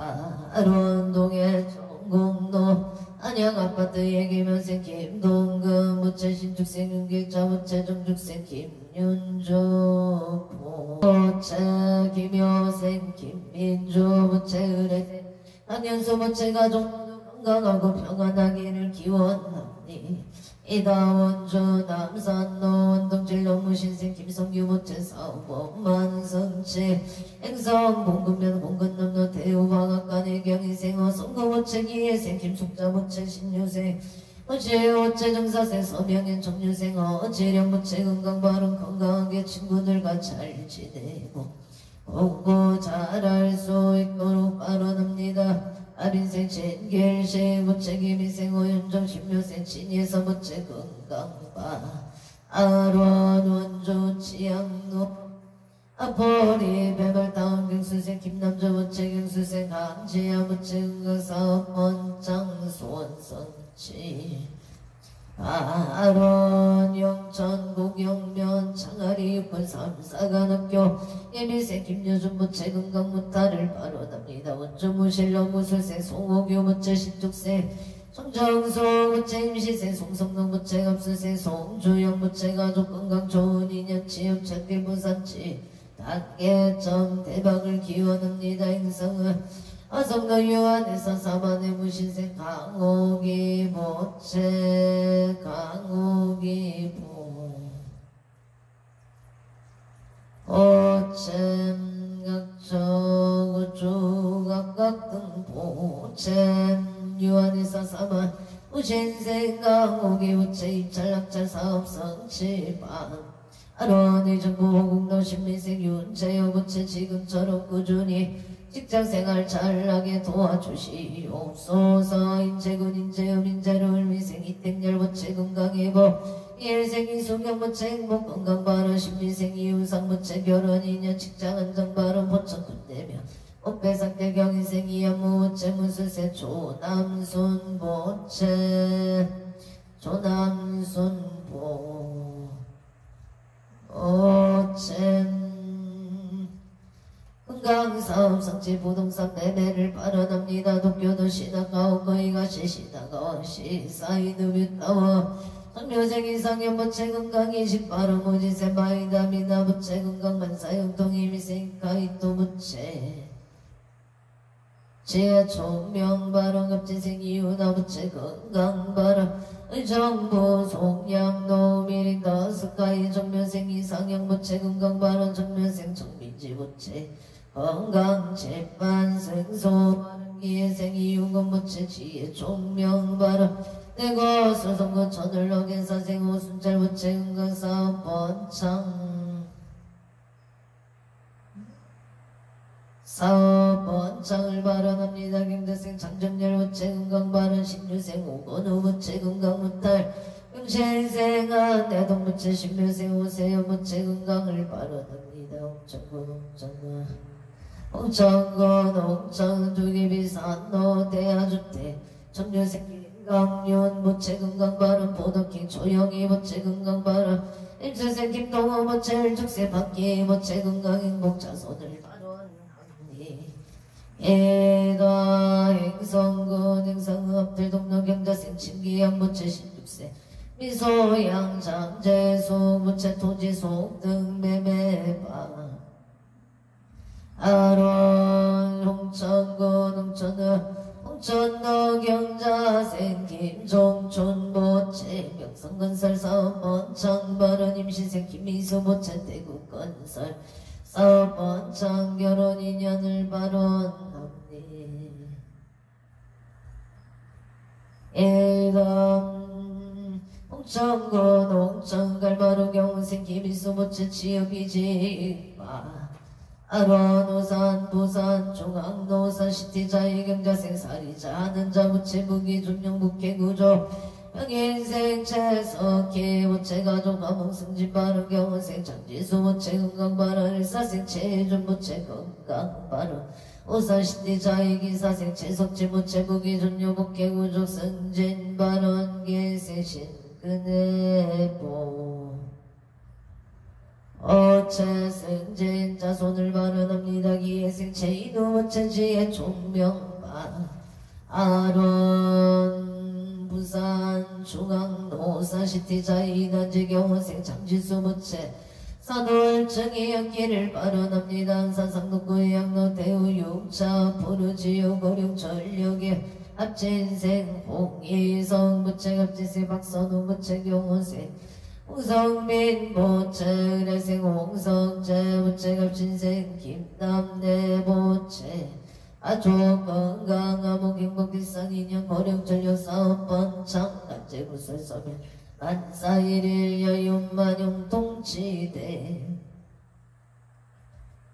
발언 동해 전국로 안양 아파트 얘기면생 김동근 무체 신축생 윤객자 무체 정축생 김윤주 무체 김효생 김민주 무체 의뢰생 안현수 무체 가족 모두 건강하고 평안하기를 기원합니 이다원주 남산로 원동진로 무신생 김성규 무체 사업원 만성치 행성 봉근면 봉근남로 대우방학간의 경희생 어성고 무체 기회생 김숙자 무체 신유생 어제 어째 정사생 서명현 정유생 어지령 무체 건강발언 건강하게 친구들과 잘 지내고 오고 잘할 수 있도록 발언합니다. 아린생 진길시 무체 김희생 오윤정 신묘생 진예서 무체 건강바 아론 원조 치양로 아포리 배발다운 경수생 김남조 무체 경수생 한지야 무체 건강사업 원장 손선치 아론 영천 고경면 창아리 육군 삼사관학교 예비생 김여준 무체 건강 무타를 발언합니다. 원주 무실로 무술생 송호교 무체 신축생 송정소 무체 임시생 송성동 무체 갑수생 송주영 무체 가족 건강 좋은 인연 취업 찾길 부산치 단계점 대박을 기원합니다. 행성은 아성도 유한에서 사만의 무신생 강옥이 모체 강옥이 보체 각적 우주 각각 등 보체 유한에서 사만 무신생 강옥이 우체 입찰락찰 사업성 칠반 아론의 정부 호국도 신민생 윤재여 부체 지금처럼 꾸준히 직장생활 잘하게 도와주시옵소서. 인재군 인재음 인재를 미생 이땡열 부체 건강회복 일생 이수경 부체 행복 건강발언 신민생 이우상 부체 결혼 인연 직장 안정발언 보천 군대면 옥배상대 경인생 이양무 부체 무술세 조남순 부체 조남순 부체 건강사업 성지 부동산 매매를 발언합니다. 도쿄도 시나가오 거의가 시시나가오 시사이누뷰 타워 성묘생 이상현 부체 건강 이식 발언 무지세 마이다미나 부체 건강 만사용통 이미생 가이토 부체 지혜 총명 바로 급지생 이유나부채 건강 바로 정부 송양 노미리 다스카이 전면생 이상형 부채 건강 바로 전면생 정민지 부채 건강 재판 생소 바른 기회생 이유건 부채 지혜 총명 바로 내거 수성거 천을로 gen사생 오순철 부채 건강 사업 번창 사업 번창을 발언합니다. 경자생 장정열 부채 건강 발언 신유생 오건우 부채 건강 무탈 경신생한 내동 부채 신묘생 오세요 부채 건강을 발언합니다. 옥천건 옥천 두개비 산노 대하주택 청주생 김강윤 부채 건강 발언 보덕킹 조영희 부채 건강 발언 임수생 김동호 부채 일축세 박기 부채 건강 행복 자손을 에다 행성군 행성읍들 동로 경자생 침기양 부채 16세 미소양 장재소 부채 토지소 등 매매바 아론 홍천군 홍천도 경자생 김종촌 부채 명성건설 사업 번창 발언 임시생 김미수 부채 대구건설 사업 번창 결혼 인연을 발언합니다. 일남 홍천군 홍천갈바루 경생 김일수 부채 지역이지마 아론 우산 부산 중앙노산 시티자의 경자생 사리자 하는자 부채 무기 중령 북해 구조 명인생 채석희 부채 가족 가몽승진 바른 경은생 장지수 부채 건강 바른 일사생 채준 부채 건강 바른 오산시티 자이기 사생 채석지 부채 무기 중령 북해 구조 승진 바른 계생 신근해보 어채 승진 자손을 발언합니다. 기회생 채인우 부채 지혜 총명바 아론 부산 중앙노산시티 자이단지 경호생 장지수 부채 산월증의 연기를 발언합니다. 안산상록구의 양로 대우 6차 포르지오 고령 전력의 합진생 홍희성 부채 갑지생 박선우 부채 경호생 홍성민 부채 의뢰생 홍성재 부채 갑진생 김남래 부채 아주 건강하고 행복일상 인연 고령전력 사업 번창 난제구설서면 난사일일 여윤만용 동치대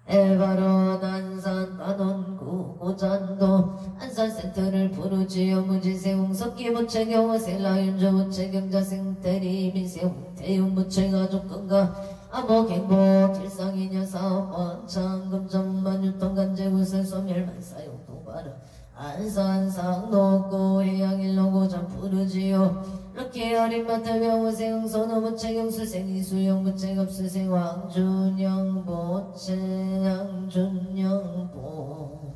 에바로 난산 단원구 고잔도 안산센터를 부르지요 무지생 홍석기 부채 경호생 라윤조 부채 경자생 대리민생 홍태윤 부채 가족건강 암흑행복 일상인연 사업 번창 금전만 유통 간제구슬 소멸만사용 도발은 안산상록구 해양일로 고장 부르지요 럭키 어린마트 병호생 흥선호 부채 경수생 이수영 부채 급수생 왕준영 부채 양준영 부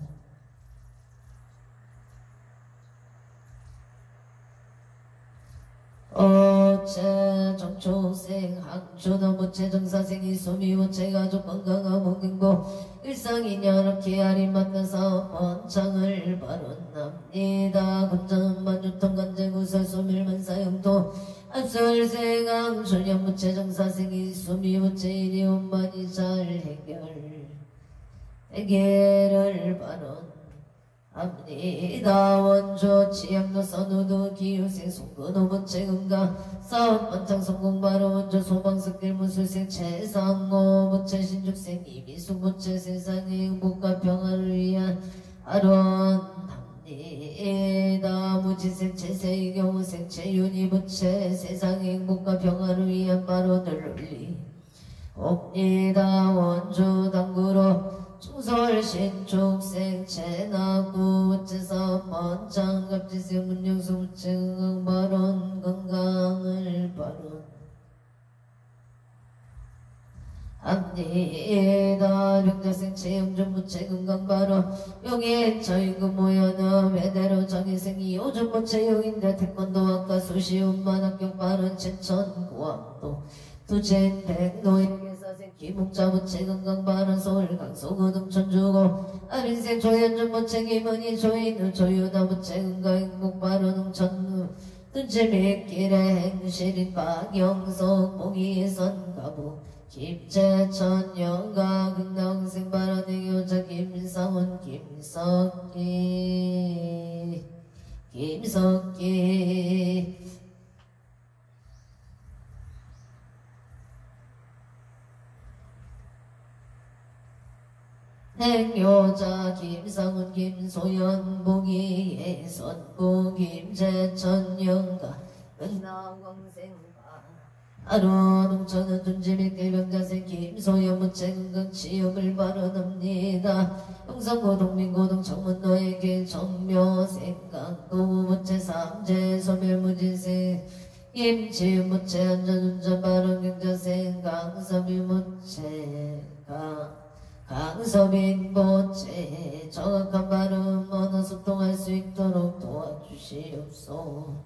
어채 정초생 항준호 부채 정사생 이수미 부채 가족 건강하고 행복 일상인연 럭키 어린마트 사업 번창을 발언합니다. 금전만 유통 간제구설 소멸만사용도 앞설생 항준영 부채 정사생 이수미 부채 일이온만이 잘 해결을 발언 합니다. 원조 치약도 선우도 기후생 송근호 부채 건강 사업 번창 성공 바로 원조 소방석길 무술생 최상호 부채 신죽생 이미숙 부채 세상의 행복과 평화를 위한 발언합니다. 무지생 채세의 경우생 최윤희 부채 세상의 행복과 평화를 위한 발언을 올리옵니다. 원조 당구로 충설 신축생 채나구 부채사업 번창 갑지생 문영수 부채 건강 발언 건강을 발언합니다. 병자생 채영준 부채 건강 발언 용인 저임금 모연업 해대로 정희생 이호준 부채 용인대 태권도학과 수시운만 합격 발언 제천 고항도 두진 백노인 경자생 기목자 무체 건강 바른 서울 강서구등 천주고 아린생 조현준 무체 기문이 조인우 조유다 무체 건강 행복 바른 웅천루 뜬치밀길에 행실인 박영석 목이선 가부 김재천 영가 극당생 바른의 교자 김상훈 김석기 행여자 김상훈 김소연 보기 예선보 김재천 영가 은나광생가 아로농천은 둔지밀길병자생 김소연 무체건강 치욕을 발언합니다. 영상고동 청문노의 길 정묘생강 노무체 삼재 소멸무진생 김치윤 무체 안전운전 발언경자생 강섭이 무체 강서빈 보채 정확한 발음 언어 소통할 수 있도록 도와주시옵소.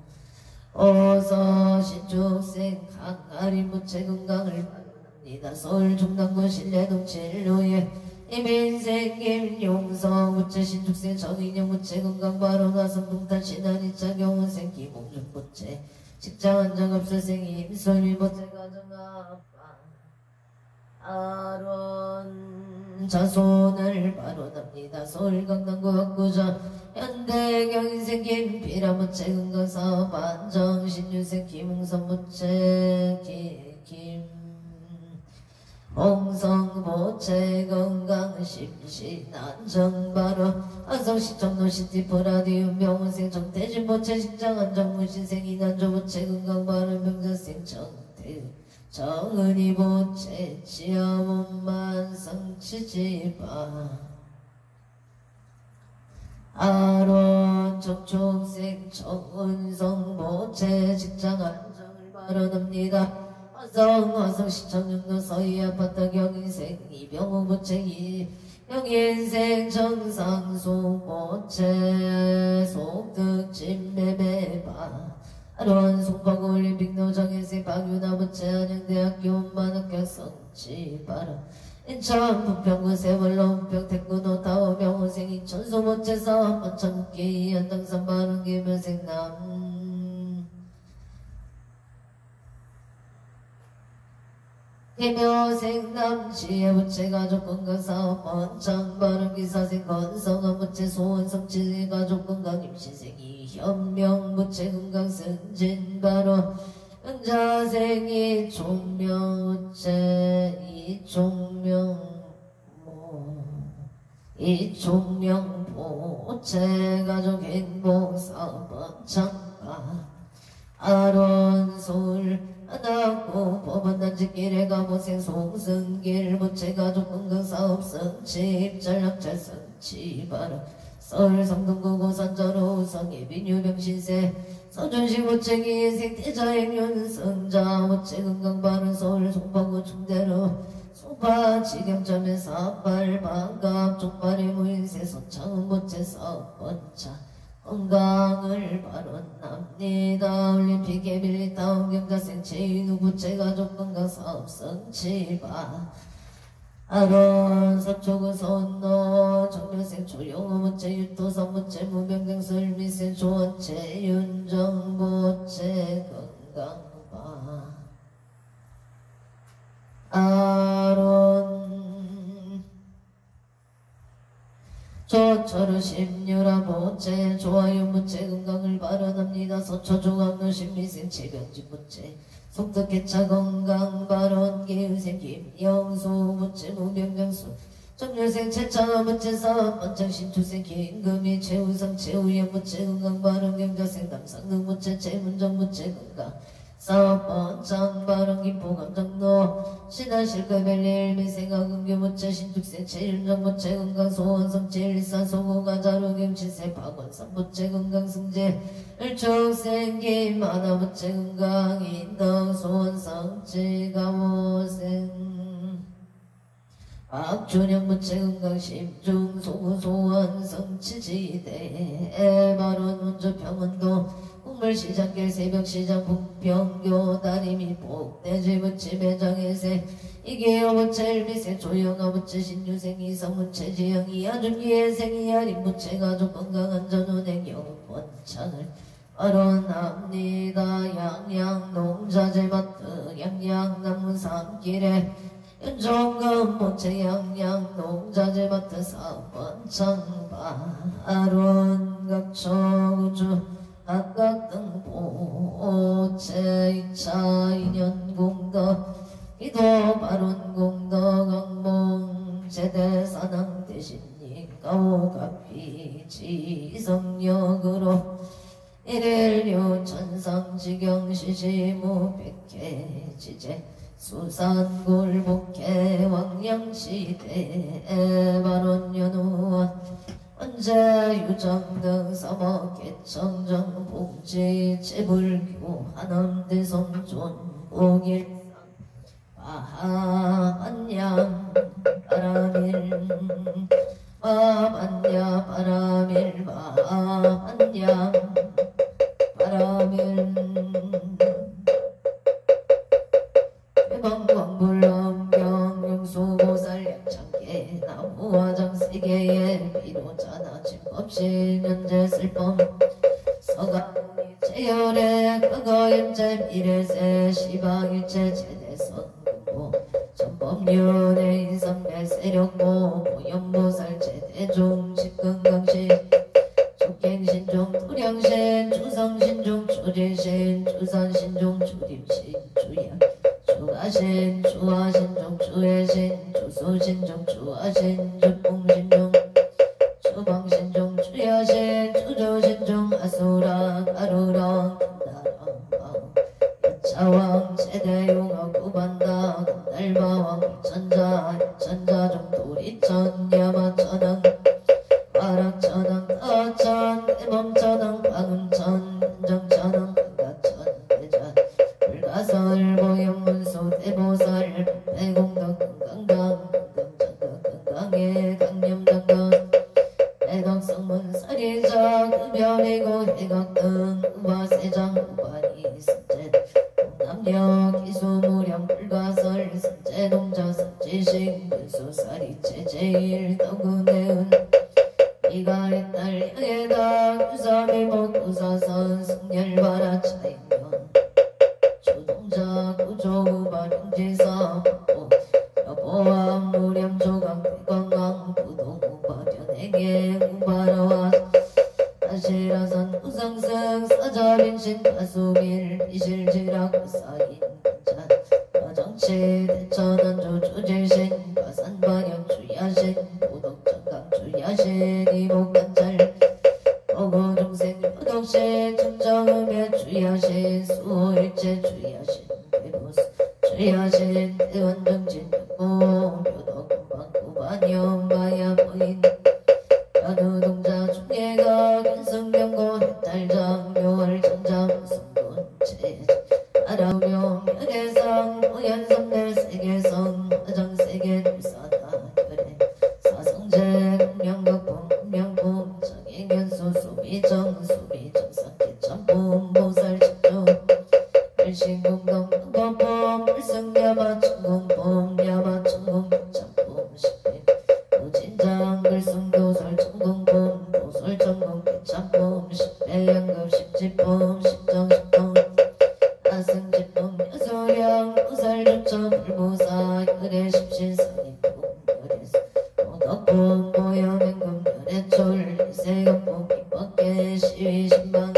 어서 신축생 강아린 무체 건강을 바랍니다. 서울 중랑구 신례동 진로에 이민생 김용성 무체 신축생 정인영 무체 건강 발언 화성 동탄 신한이차 경훈생 김홍준 무체 직장 안정업소생 임솔미 무체 가정아빠 아론 자손을 발언합니다. 서울 강남구 학구자 현대경인생 김비라 무체 건강사업 안정 신유생 김웅선 무체 홍성 무체 건강 심신 안정 발언 안성시청 노시티 프라디움 명훈생 정태진 무체 식장 안정 무신생 이난조 무체 건강 발언 명자생 정은이 보채 지어문만 성치지바 아론 적촉생 정은성 보채 직장 안정을 발언합니다. 화성 시청역로 서희 아파트 경인생 이병호 보채 경인생 정상수 보채 속득 진매매바 아론 송파구 올림픽 노정인생 박유나 무체 안양대학교 온만학교 성지바라 인천 부평구 세월로 은평 태구도 다오 명호생 인천소 무체 사업 원천기 연당산 바른 김현생 김여생 남지혜 무체 가족 건강 사업 원창 바른 기사생 건성한 무체 소원성 지혜 가족 건강 임신생 현명 무체 건강 승진 바로 은자생 이종명 무체 이종명 보체 가족 행복 사업 원창가 아론 서울 안하고 법원단지길에 가보생 송승길 무체 가족 건강 사업 성취 전략잘 성취 바로 서울 성동구 고산저로 성예빈 유병신세 서준식 무체기 인생 태자행 윤성자 무체 건강 바른 서울 송파구 충대로 송파 직영점에 사발 반갑 족발의 무인세 서창은 무체 사업번차 건강을 발언합니다. 올림픽에 밀리타운 경자생 체인우 무체 가족 건강 사업 성취바 아론 서초구 선노 정명생 조용호 무체 유토선 무체 무병경설 미생 조원체 윤정 무체 건강바 아론 조철우 심유라 무체 조화유 무체 건강을 발언합니다. 서초중앙로 신미생 체병지 무체 속덕개차 건강 발언 기은생 김영수 무체 무병경수 정렬생 채창아 무체 사업 번창 신투생 김금희 최우성 최우연 무체 건강 발언 경자생 남상등 무체 최문정 무체 건강 사업 번창 발언 김포감정로 신한실급엘리 일미생각 은규 무체 신축생 최윤정 무체 건강 소원성 제일산 소고가 자루김치생 박원삼 무체 건강 승재 을축생 김하나 무체 건강 인덕 소원성 지가모생 박준영 무체 건강 심중 소구 소원성 치지대 발언 운주 평원도 국물시장길 새벽시장 북평교 다리미 복대지 무치 매장에세 이게 어부체 일비세 조영 어부체 신유생이 성문체 지영이 아준기예생이 아린부체 가족 건강한 전운행 영원찬을 알아납니다. 양양 농자재마트 양양 나무산길에 연종금 모체 양양 농자재마트 4번 창바론 각초우주 각각등보체 2차 인연공덕 기도 바론 공덕 악몽 제대사당 대신님 가오가피 지성력으로 일일류 천상지경시시무 백해지제 수산골복해 왕양시대 바론연우원 원제유정등 서머개청정 복지 제불교 하남대성존 공일상 마하반양 바라밀 마반야 바라밀 마반양 바라밀 대방광불엄경용수보살 약창계 나무화장 세계에 비로자나 짐없이 면제슬범 서가문이 제열에 그거일제 미래세 시방일체 제대선군고 전법륜의 인삼배 세력모 보현보살 제대종 집근강신 족행신종 토량신 주성신종 주리신 주산신종 주림신 주양 주가신 주화신종 주해신 주수신종 주화신 주풍신종 주방신종 주야신 주조신종 아수랑 아루랑 나랑 여차왕 제대용어 구반다 달바왕 천자 천자종 도리천 야마천왕 화락천왕 타천 대범천왕 방음천 한정천왕 강가천 대전 불가설 보현문수 대보살 대공덕 금강강 금강장덕 금강해 강념장덕 대덕성문 살인자 급여미고 해각등 우바세장 우바니 선제 동남역 기수무령 불가설 선제동자 선지식 문수사리 제제일 덕운대은 이가의 딸 양해다 규사미목 구사선 승열바라 차이면 조동자 구조우바 명지사 여보와 무렴조강 대건강 부동우바 변행에 우바라와 다시라선 우상승 사자빈신 가수밀 비실지락 사인 자 여정치 대천원조 주질신 가산반영 주야신 도덕정강 주야신 이목관찰 어구중생 효덕신 청정음의 주야신 수호일체 주야신 괴도스 주야신 대원정진 벽고 묘덕금방구반영 마야포인 연우동자 중예가 견성명고 해탈장 묘월정자 무성군체 아라우명 명예상 무연성대 세계성 화정세계 불사다 혈에 사성제 공명극품 공명품 정행연수 수비정 수비정상계 참품 보살집중 일신공동 공범품 불성야마 천공품 야마 천공품 참품 십림 도진장 글승도설 천공품 도설 천공 개참품 십배양급 십지품 십정십품 아승지품 여소량 보살조점 불보사 혈의 십신사니품 혈에서 도덕품 모여맹금 혈의철 일세역품 김법계 시위신방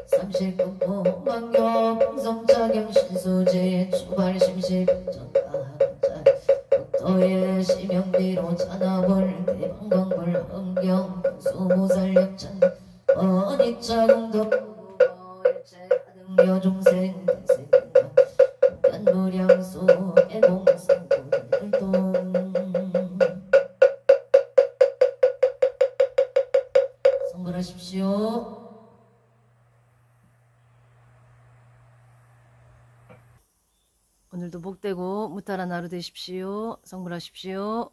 삼십금품 홍방교 풍성자경 신수지 추발심시 정가학자 국토의 시명비로 잔화불 대방광불 흥경 수무살력찬 어닉자공덕 일체 가등여중생 대생강 간무량수 애공성불동 성불하십시오. 오늘도 복되고 무탈한 하루 되십시오. 성불하십시오.